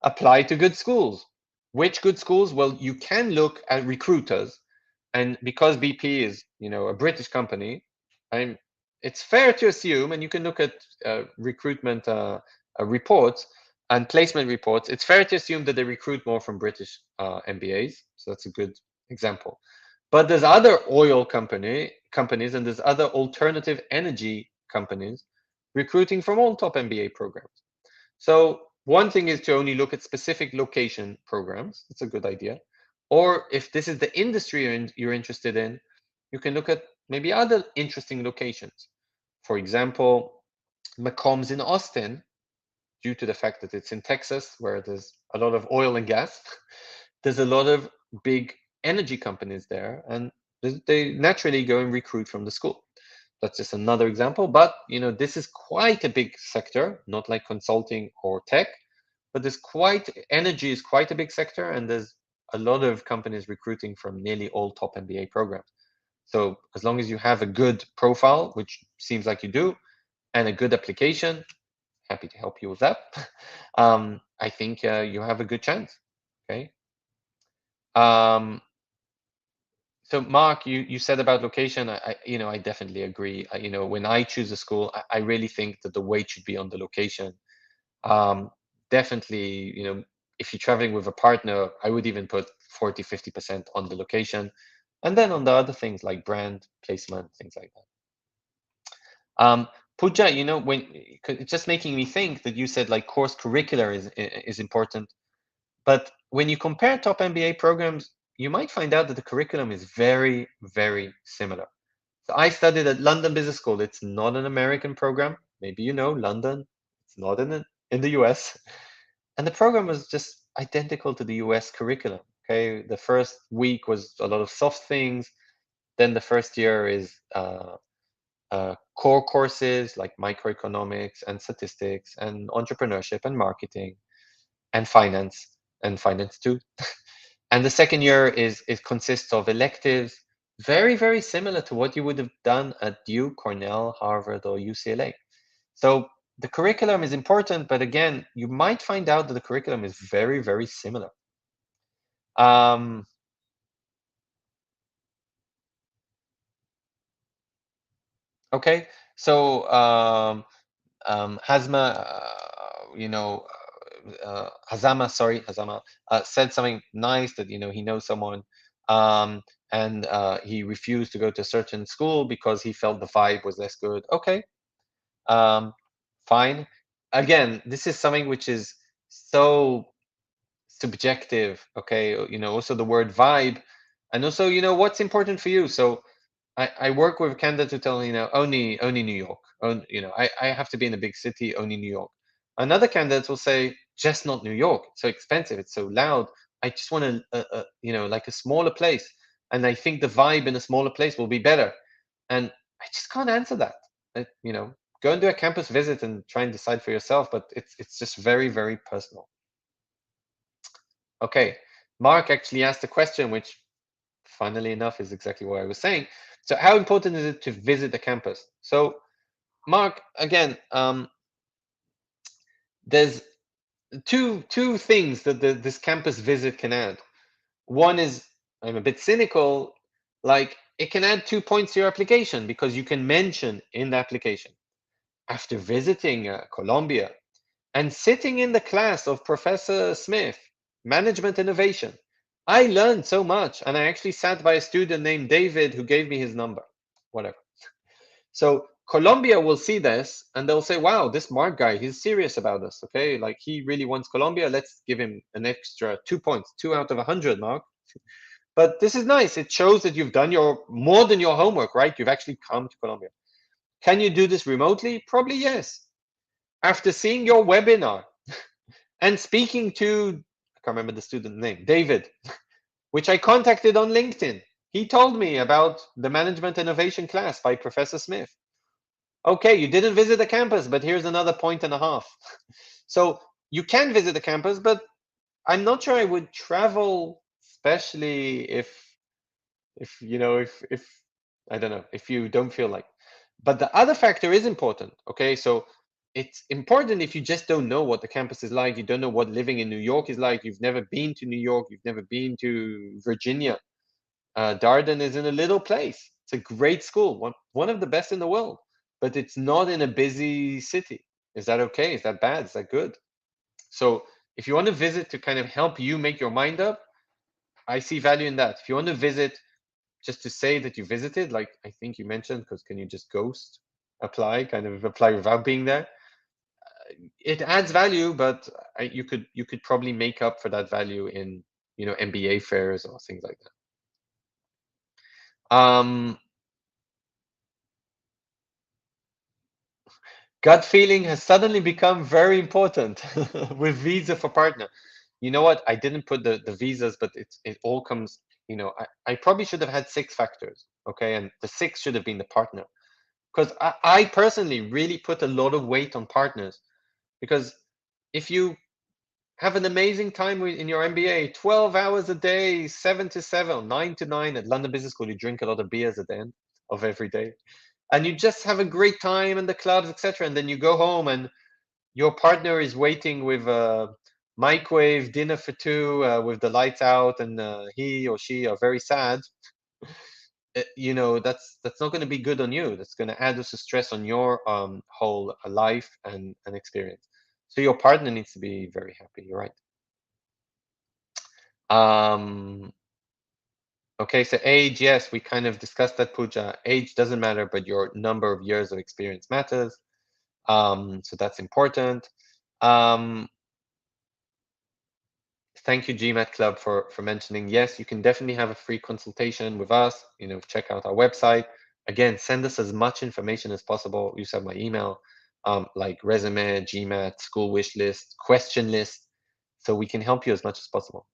Apply to good schools. Which good schools? Well, you can look at recruiters. And because BP is, a British company, it's fair to assume, and you can look at recruitment reports and placement reports, it's fair to assume that they recruit more from British MBAs. So that's a good example. But there's other oil companies and there's other alternative energy companies recruiting from all top MBA programs. So one thing is to only look at specific location programs. That's a good idea. Or if this is the industry you're interested in, you can look at maybe other interesting locations. For example, McCombs in Austin, due to the fact that it's in Texas, where there's a lot of oil and gas, there's a lot of big energy companies there, and they naturally go and recruit from the school. That's just another example. But this is quite a big sector, not like consulting or tech, but energy is quite a big sector, and there's a lot of companies recruiting from nearly all top MBA programs. So as long as you have a good profile, which seems like you do, and a good application, happy to help you with that. I think you have a good chance. Okay. So Mark, you said about location. I definitely agree. When I choose a school, I really think that the weight should be on the location. Definitely, if you're traveling with a partner, I would even put 40, 50% on the location. And then on the other things like brand, placement, things like that. Pooja, it's just making me think that you said like course curricular is important, but when you compare top MBA programs, you might find out that the curriculum is very, very similar. So I studied at London Business School. It's not an American program. Maybe you know London. It's not in the US. And the program was just identical to the US curriculum. Okay, the first week was a lot of soft things. Then the first year is core courses like microeconomics and statistics and entrepreneurship and marketing and finance too. And the second year is consists of electives, very, very similar to what you would have done at Duke, Cornell, Harvard, or UCLA. So the curriculum is important, but again, you might find out that the curriculum is very, very similar. Okay, so Hazma, Hazama said something nice that he knows someone, and he refused to go to a certain school because he felt the vibe was less good. Okay, fine. Again, this is something which is so subjective. Okay, also the word vibe, and also what's important for you. So I work with candidates who tell me, only New York. I have to be in a big city, only New York. Another candidate will say, just not New York. It's so expensive. It's so loud. I just want like a smaller place. And I think the vibe in a smaller place will be better. And I just can't answer that. Go and do a campus visit and try and decide for yourself. But it's just very, very personal. Okay. Mark actually asked a question, which funnily enough is exactly what I was saying. So how important is it to visit the campus? So Mark, again, there's two things that this campus visit can add. One is, I'm a bit cynical, like it can add 2 points to your application because you can mention in the application, after visiting Columbia and sitting in the class of Professor Smith, Management Innovation, I learned so much, and I actually sat by a student named David who gave me his number, whatever. So Colombia will see this and they'll say, wow, this Mark guy, he's serious about this. Okay, like he really wants Colombia. Let's give him an extra 2 points, 2 out of 100, Mark. But this is nice. It shows that you've done more than your homework, right? You've actually come to Colombia. Can you do this remotely? Probably yes. After seeing your webinar and speaking to, I can't remember the student name, David, which I contacted on LinkedIn. He told me about the Management Innovation class by Professor Smith. Okay, you didn't visit the campus, but here's another point and a half. So you can visit the campus, but I'm not sure I would travel, especially if I don't know, if you don't feel like. But the other factor is important. Okay, so it's important if you just don't know what the campus is like, you don't know what living in New York is like, you've never been to New York, you've never been to Virginia. Darden is in a little place. It's a great school, one of the best in the world, but it's not in a busy city. Is that okay? Is that bad? Is that good? So if you want to visit to kind of help you make your mind up, I see value in that. If you want to visit just to say that you visited, like I think you mentioned, because can you just ghost apply, kind of apply without being there? It adds value, but you could probably make up for that value in MBA fairs or things like that. Gut feeling has suddenly become very important with visa for partner. You know what? I didn't put the visas, but it all comes, I probably should have had 6 factors. Okay. And the 6 should have been the partner. Because I personally really put a lot of weight on partners. Because if you have an amazing time in your MBA, 12 hours a day, 7 to 7, 9 to 9 at London Business School, you drink a lot of beers at the end of every day. And you just have a great time in the clubs, etc. And then you go home and your partner is waiting with a microwave dinner for 2 with the lights out, and he or she are very sad. That's not going to be good on you. That's going to add also stress on your whole life and experience. So your partner needs to be very happy. You're right. Okay, so age, yes, we kind of discussed that, Pooja. Age doesn't matter, but your number of years of experience matters. So that's important. Thank you, GMAT Club, for mentioning. Yes, you can definitely have a free consultation with us. Check out our website. Again, send us as much information as possible. You have my email, like resume, GMAT, school wish list, question list, so we can help you as much as possible.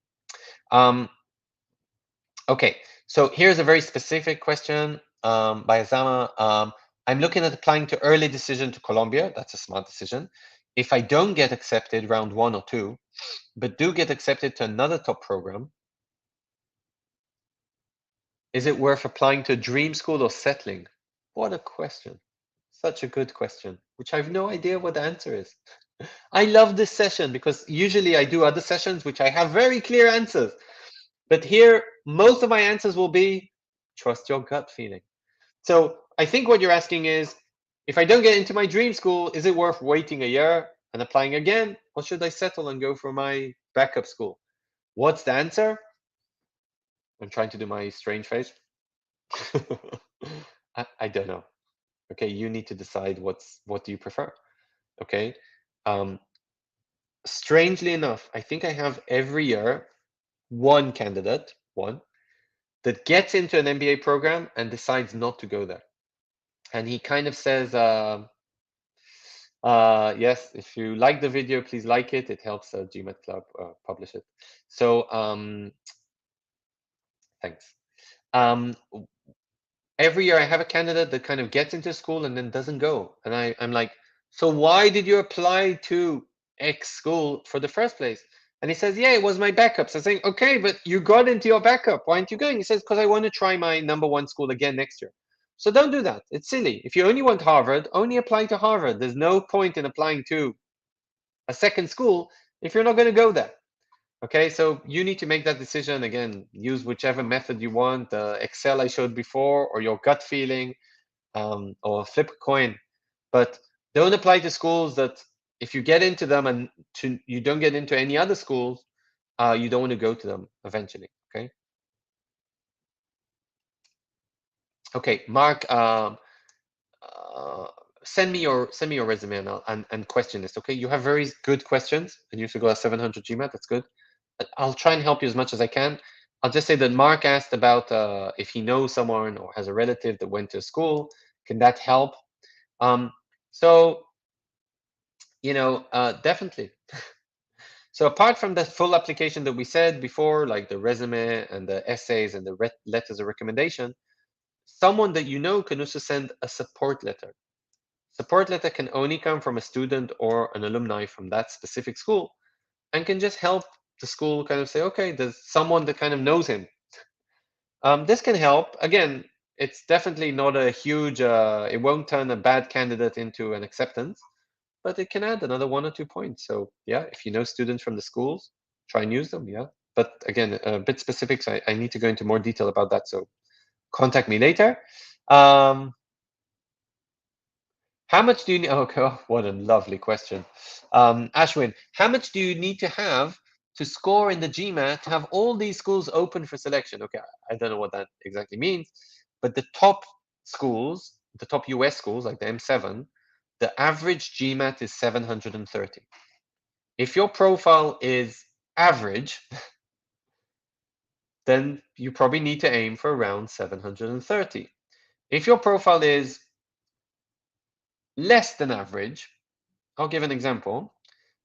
Okay, so here's a very specific question by Azama. I'm looking at applying to early decision to Colombia. That's a smart decision. If I don't get accepted round 1 or 2, but do get accepted to another top program, is it worth applying to a dream school or settling? What a question. Such a good question, which I have no idea what the answer is. I love this session because usually I do other sessions which I have very clear answers. But here, most of my answers will be trust your gut feeling. So I think what you're asking is, if I don't get into my dream school, is it worth waiting a year and applying again? Or should I settle and go for my backup school? What's the answer? I'm trying to do my strange face. I don't know. Okay, you need to decide what do you prefer. Okay. Strangely enough, I think I have every year one candidate, that gets into an MBA program and decides not to go there. And he kind of says, yes, if you like the video, please like it. It helps GMAT Club publish it. So thanks. Every year I have a candidate that kind of gets into school and then doesn't go. And I'm like, so why did you apply to X school for the first place? And he says, yeah, it was my backup. So I'm saying, okay, but you got into your backup. Why aren't you going? He says, because I want to try my #1 school again next year. So don't do that. It's silly. If you only want Harvard, only apply to Harvard. There's no point in applying to a second school if you're not going to go there. Okay, so you need to make that decision. Again, use whichever method you want, the Excel I showed before, or your gut feeling, or flip a coin. But don't apply to schools that if you get into them and you don't get into any other schools, you don't want to go to them eventually. Okay. Okay, Mark, send me your resume and question list. Okay, you have very good questions, and you should go at 700 GMAT. That's good. I'll try and help you as much as I can. I'll just say that Mark asked about if he knows someone or has a relative that went to school. Can that help? So, definitely. So apart from the full application that we said before, like the resume and the essays and the letters of recommendation, someone that you know can also send a support letter. Support letter can only come from a student or an alumni from that specific school, and can just help the school kind of say, okay, there's someone that kind of knows him. This can help. Again, it's definitely not a huge, it won't turn a bad candidate into an acceptance, but it can add another 1 or 2 points. So yeah, if you know students from the schools, try and use them, yeah. But again, a bit specifics, I need to go into more detail about that, so contact me later. How much do you need? Oh, God, what a lovely question. Ashwin, how much do you need to have to score in the GMAT to have all these schools open for selection? Okay, I don't know what that exactly means, but the top schools, the top US schools, like the M7, the average GMAT is 730. If your profile is average, then you probably need to aim for around 730. If your profile is less than average, I'll give an example,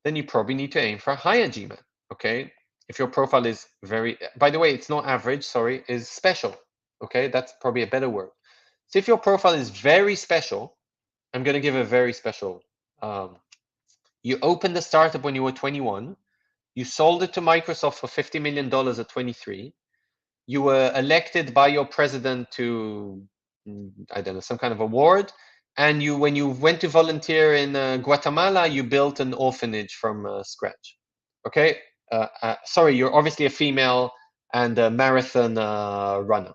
then you probably need to aim for a higher GMAT, okay? If your profile is very, by the way, it's not average, sorry, is special, okay? That's probably a better word. So if your profile is very special, I'm gonna give a very special, you opened the startup when you were 21, you sold it to Microsoft for $50 million at 23, you were elected by your president to, I don't know, some kind of award, and when you went to volunteer in Guatemala, you built an orphanage from scratch. Okay, sorry, you're obviously a female and a marathon runner.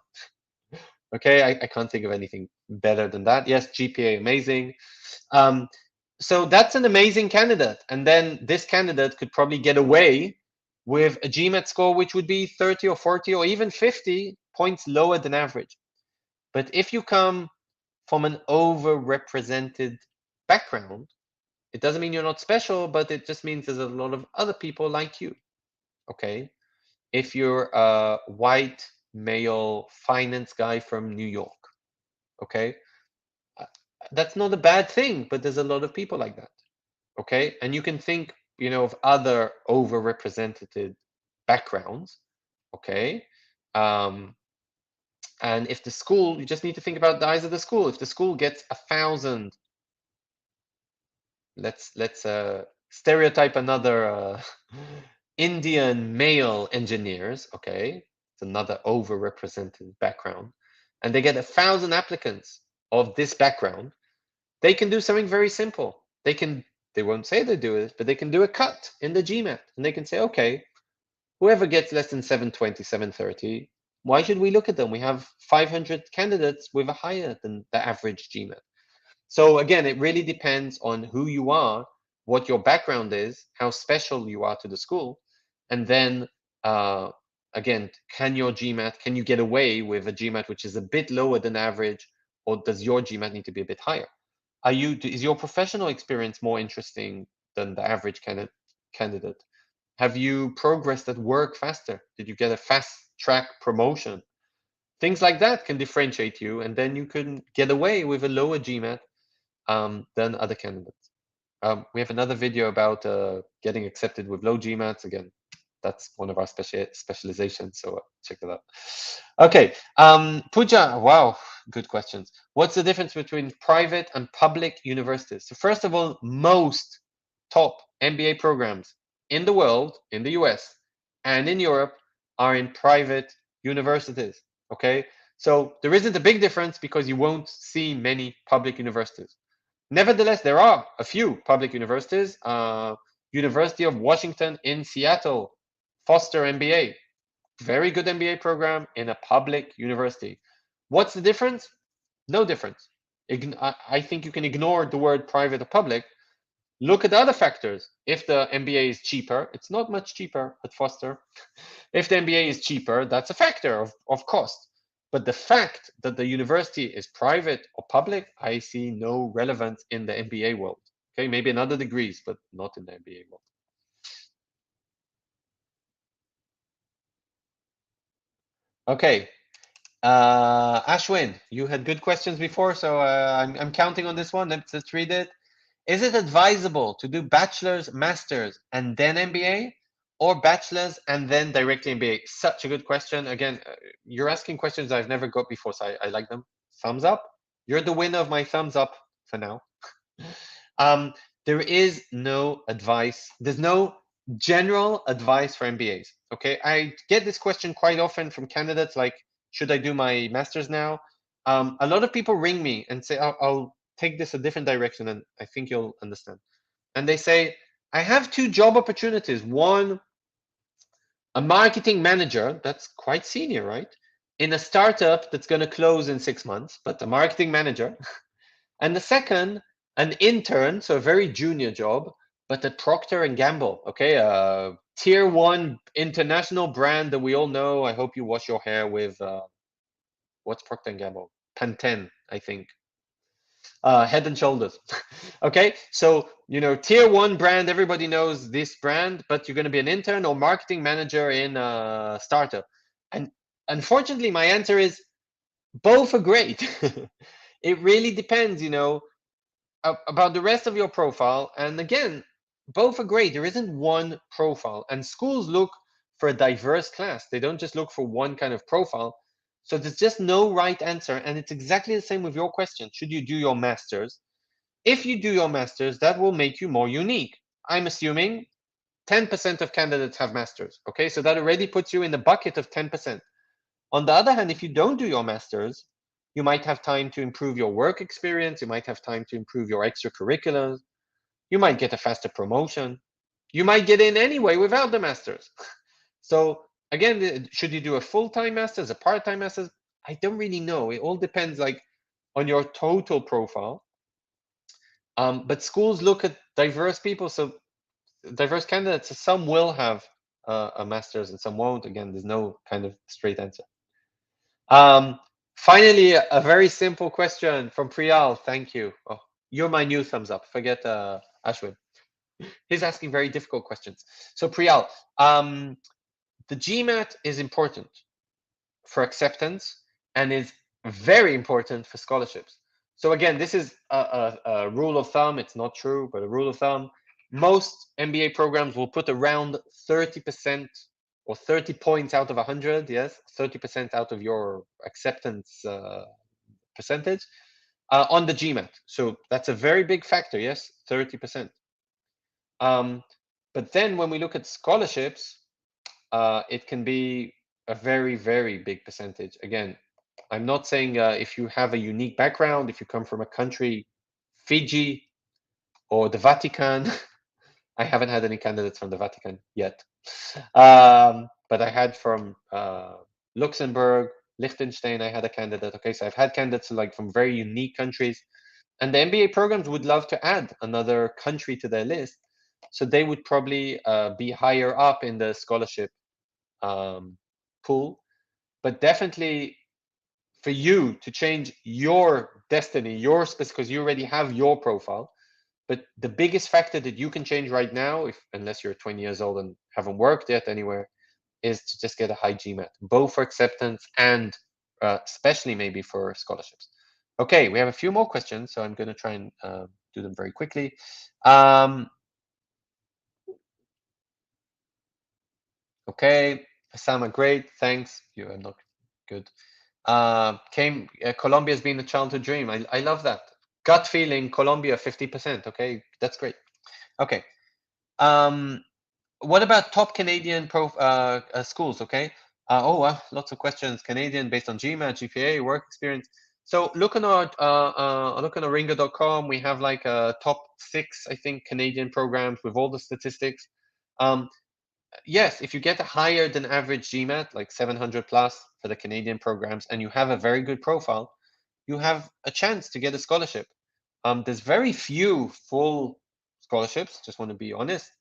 Okay, I can't think of anything better than that. Yes, GPA amazing. So that's an amazing candidate, and then this candidate could probably get away with a GMAT score which would be 30 or 40 or even 50 points lower than average. But if you come from an overrepresented background, It doesn't mean you're not special, but it just means there's a lot of other people like you. Okay. If you're a white male finance guy from New York, okay, uh, that's not a bad thing, but there's a lot of people like that. Okay. And you can think, of other overrepresented backgrounds. Okay. And if the school, you just need to think about the eyes of the school. If the school gets 1,000, let's stereotype another Indian male engineers. Okay, it's another overrepresented background, and they get 1,000 applicants of this background. They can do something very simple. They won't say they do it, but they can do a cut in the GMAT, and they can say, okay, whoever gets less than 720, 730, why should we look at them? We have 500 candidates with a higher than the average GMAT. So again, it really depends on who you are, what your background is, how special you are to the school, and then again, can you get away with a GMAT which is a bit lower than average, or does your GMAT need to be a bit higher? Is your professional experience more interesting than the average candidate? Have you progressed at work faster? Did you get a fast track promotion? Things like that can differentiate you, and then you can get away with a lower GMAT than other candidates. We have another video about getting accepted with low GMATs. Again, that's one of our specializations, so check that out. Okay, Pooja, wow, good questions. What's the difference between private and public universities? So first of all, most top MBA programs in the world, in the US and in Europe, are in private universities. Okay, so there isn't a big difference because you won't see many public universities. Nevertheless, there are a few public universities. University of Washington in Seattle, Foster MBA, very good MBA program in a public university. What's the difference? No difference. I think you can ignore the word private or public. Look at other factors. If the MBA is cheaper, it's not much cheaper at Foster. If the MBA is cheaper, that's a factor of cost. But the fact that the university is private or public, I see no relevance in the MBA world. Okay, maybe in other degrees, but not in the MBA world. Okay, Ashwin, you had good questions before, so I'm counting on this one. Let's read it. Is it advisable to do bachelor's, master's, and then MBA, or bachelor's and then directly MBA? Such a good question. Again, you're asking questions I've never got before, so I like them. Thumbs up. You're the winner of my thumbs up for now. There is no advice. There's no general advice for MBAs. Okay, I get this question quite often from candidates, like, should I do my master's now? A lot of people ring me and say, I'll take this a different direction, and I think you'll understand. And they say, I have two job opportunities. One, a marketing manager, that's quite senior, right? In a startup that's going to close in 6 months, but a marketing manager. And the second, an intern, so a very junior job, but at Procter and Gamble, okay, a tier 1 international brand that we all know. I hope you wash your hair with what's Procter and Gamble? Pantene, I think. Head and Shoulders. Okay, so tier 1 brand, everybody knows this brand, but you're going to be an intern or marketing manager in a startup. And unfortunately, my answer is both are great. It really depends, about the rest of your profile. And again, both are great. There isn't one profile, and schools look for a diverse class. They don't just look for one kind of profile. So there's just no right answer. And it's exactly the same with your question. Should you do your master's? If you do your master's, that will make you more unique. I'm assuming 10% of candidates have masters. Okay, so that already puts you in the bucket of 10%. On the other hand, if you don't do your master's, you might have time to improve your work experience. You might have time to improve your extracurriculars. You might get a faster promotion. You might get in anyway without the master's. So again, should you do a full-time master's, a part-time master's? I don't really know. It all depends on your total profile. But schools look at diverse people, so diverse candidates. So some will have a master's and some won't. Again, there's no kind of straight answer. Finally, a very simple question from Priyal. Thank you. Oh, you're my new thumbs up. Forget Ashwin. He's asking very difficult questions. So Priyal, the GMAT is important for acceptance and is very important for scholarships. So again, this is a rule of thumb. It's not true, but a rule of thumb. Most MBA programs will put around 30% or 30 points out of 100, yes, 30% out of your acceptance percentage on the GMAT. So that's a very big factor, yes, 30%. But then when we look at scholarships, it can be a very, very big percentage. Again, I'm not saying if you have a unique background, if you come from a country, Fiji or the Vatican. I haven't had any candidates from the Vatican yet. But I had from Luxembourg, Liechtenstein, I had a candidate. Okay, so I've had candidates like from very unique countries. And the MBA programs would love to add another country to their list. So they would probably be higher up in the scholarship pool. But definitely for you to change your destiny, yours, because you already have your profile. But the biggest factor that you can change right now, if unless you're 20 years old and haven't worked yet anywhere, is to just get a high GMAT, both for acceptance and especially maybe for scholarships. Okay, we have a few more questions, so I'm going to try and do them very quickly. Okay, Osama, great, thanks. You are not good. Colombia's been a childhood dream. I love that. Gut feeling, Colombia, 50%. Okay, that's great. Okay. What about top Canadian schools? Okay. Lots of questions. Canadian based on GMAT, GPA, work experience. So look on our Ringo.com. We have like a top 6, I think, Canadian programs with all the statistics. Yes, if you get a higher than average GMAT, like 700 plus for the Canadian programs, and you have a very good profile, you have a chance to get a scholarship. There's very few full scholarships, just want to be honest.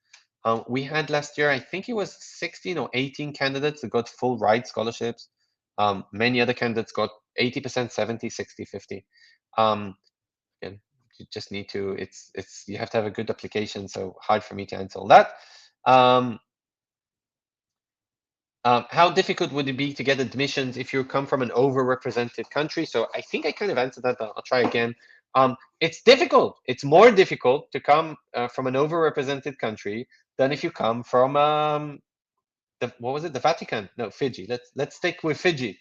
We had last year, I think it was 16 or 18 candidates that got full ride scholarships. Many other candidates got 80%, 70, 60, 50. And you just need to, you have to have a good application, so hard for me to answer all that. How difficult would it be to get admissions if you come from an overrepresented country? So I think I kind of answered that. I'll try again. It's difficult. It's more difficult to come from an overrepresented country than if you come from what was it? The Vatican? No, Fiji. Let's stick with Fiji.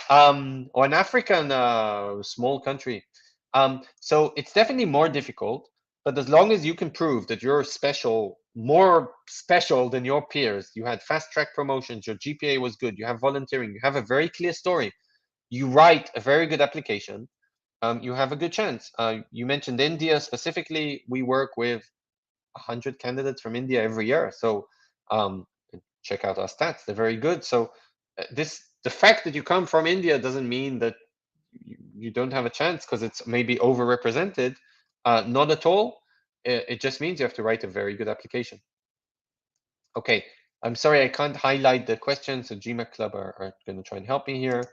Or an African small country. So it's definitely more difficult. But as long as you can prove that you're special, more special than your peers, you had fast track promotions, your GPA was good, you have volunteering, you have a very clear story, you write a very good application, you have a good chance. You mentioned India specifically. We work with 100 candidates from India every year. So check out our stats. They're very good. So the fact that you come from India doesn't mean that you don't have a chance because it's maybe overrepresented. Not at all. It just means you have to write a very good application. Okay, I'm sorry I can't highlight the questions. So GMAT Club are going to try and help me here.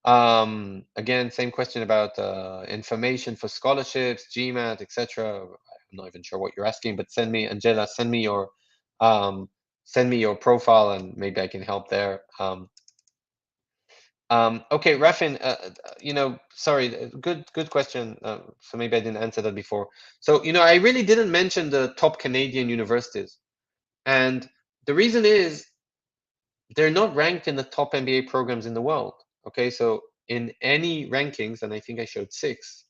Again, same question about information for scholarships, GMAT, etc. I'm not even sure what you're asking, but Angela, send me your profile and maybe I can help there. Okay, Rafin, sorry, good question. So maybe I didn't answer that before. So, I really didn't mention the top Canadian universities. And the reason is they're not ranked in the top MBA programs in the world. Okay, so in any rankings, and I think I showed 6,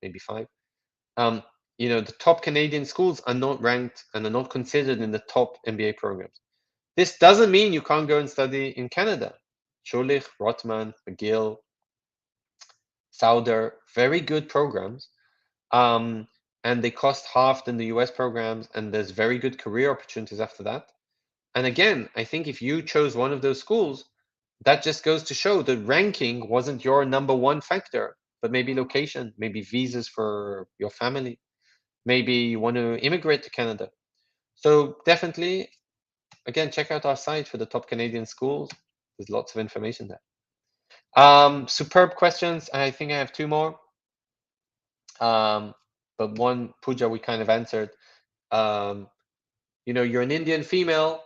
maybe 5, the top Canadian schools are not ranked and are not considered in the top MBA programs. This doesn't mean you can't go and study in Canada. Schulich, Rotman, McGill, Sauder, very good programs. And they cost half than the US programs, and there's very good career opportunities after that. And again, I think if you chose one of those schools, that just goes to show that ranking wasn't your number one factor, but maybe location, maybe visas for your family, maybe you want to immigrate to Canada. So definitely, again, check out our site for the top Canadian schools. There's lots of information there. Superb questions. I think I have 2 more. But one, Pooja, we kind of answered. You're an Indian female.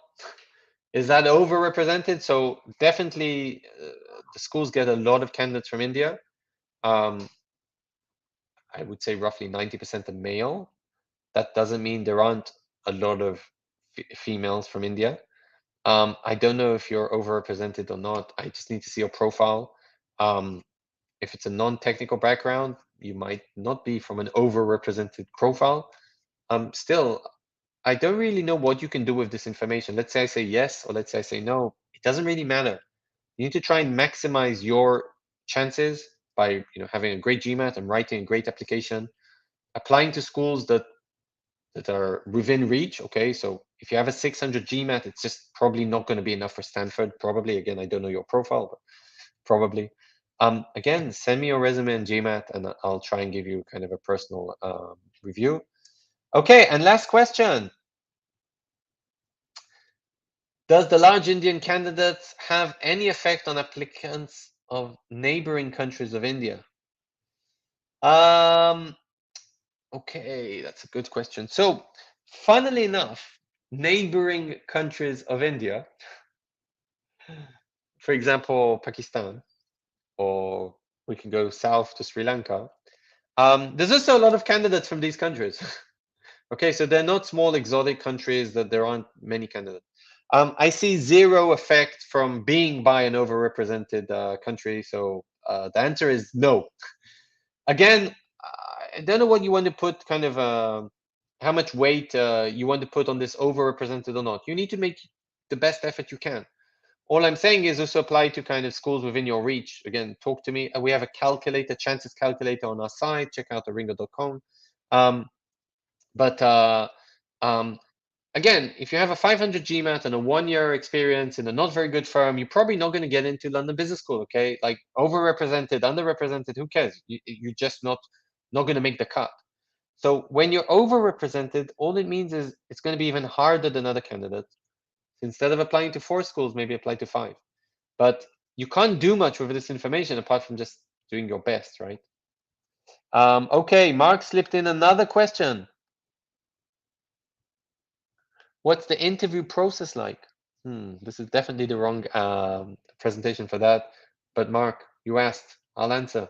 Is that overrepresented? So definitely, the schools get a lot of candidates from India. I would say roughly 90% are male. That doesn't mean there aren't a lot of females from India. I don't know if you're overrepresented or not. I just need to see your profile. If it's a non-technical background, you might not be from an overrepresented profile. Still, I don't really know what you can do with this information. Let's say I say yes, or let's say I say no. It doesn't really matter. You need to try and maximize your chances by having a great GMAT and writing a great application, applying to schools that are within reach. Okay, so if you have a 600 GMAT, it's just probably not going to be enough for Stanford. Probably, again, I don't know your profile, but probably. Again, send me your resume and GMAT, and I'll try and give you kind of a personal review. Okay, and last question. Does the large Indian candidates have any effect on applicants of neighboring countries of India? Okay, that's a good question. So, funnily enough, neighboring countries of India, for example, Pakistan, or we can go south to Sri Lanka. There's also a lot of candidates from these countries. Okay, so they're not small exotic countries that there aren't many candidates. I see zero effect from being by an overrepresented country. So the answer is no. Again, I don't know what you want to put kind of how much weight you want to put on this overrepresented or not. You need to make the best effort you can. All I'm saying is also apply to kind of schools within your reach. Again, talk to me. We have a calculator, chances calculator on our site. Check out aringo.com. But again, if you have a 500 GMAT and a 1-year experience in a not very good firm, you're probably not going to get into London Business School. Okay, like overrepresented, underrepresented, who cares? You're just not going to make the cut. So when you're overrepresented, all it means is it's going to be even harder than other candidates. Instead of applying to 4 schools, maybe apply to 5. But you can't do much with this information apart from just doing your best, right? Okay, Mark slipped in another question. What's the interview process like? This is definitely the wrong presentation for that. But Mark, you asked, I'll answer.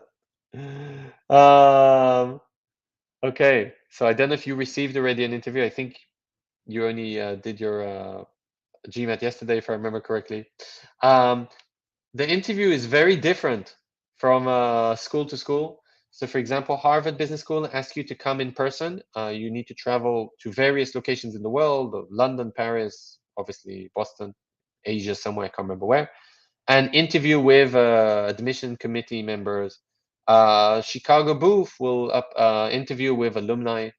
Okay, so I don't know if you received already an interview. I think you only did your GMAT yesterday, if I remember correctly. The interview is very different from school to school. So for example, Harvard Business School asks you to come in person. You need to travel to various locations in the world, London, Paris, obviously Boston, Asia, somewhere, I can't remember where, and interview with admission committee members. Chicago Booth will interview with alumni.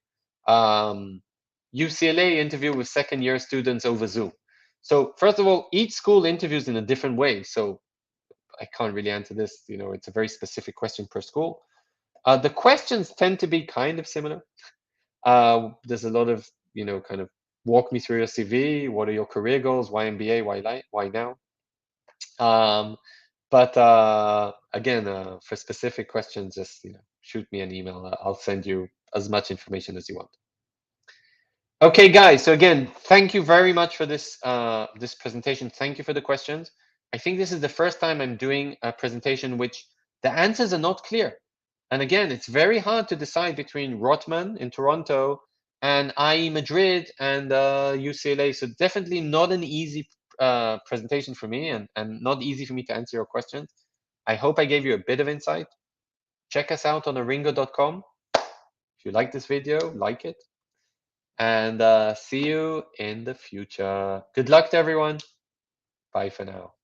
UCLA interview with second-year students over Zoom. So first of all, each school interviews in a different way. So I can't really answer this. It's a very specific question per school. The questions tend to be kind of similar. There's a lot of, kind of walk me through your CV. What are your career goals? Why MBA? Why now? But again, for specific questions, just shoot me an email. I'll send you as much information as you want. Okay, guys. So again, thank you very much for this this presentation. Thank you for the questions. I think this is the first time I'm doing a presentation which the answers are not clear. And again, it's very hard to decide between Rotman in Toronto and IE Madrid and UCLA. So definitely not an easy presentation for me and not easy for me to answer your questions. I hope I gave you a bit of insight. Check us out on aringo.com. If you like this video, like it. And see you in the future. Good luck to everyone. Bye for now.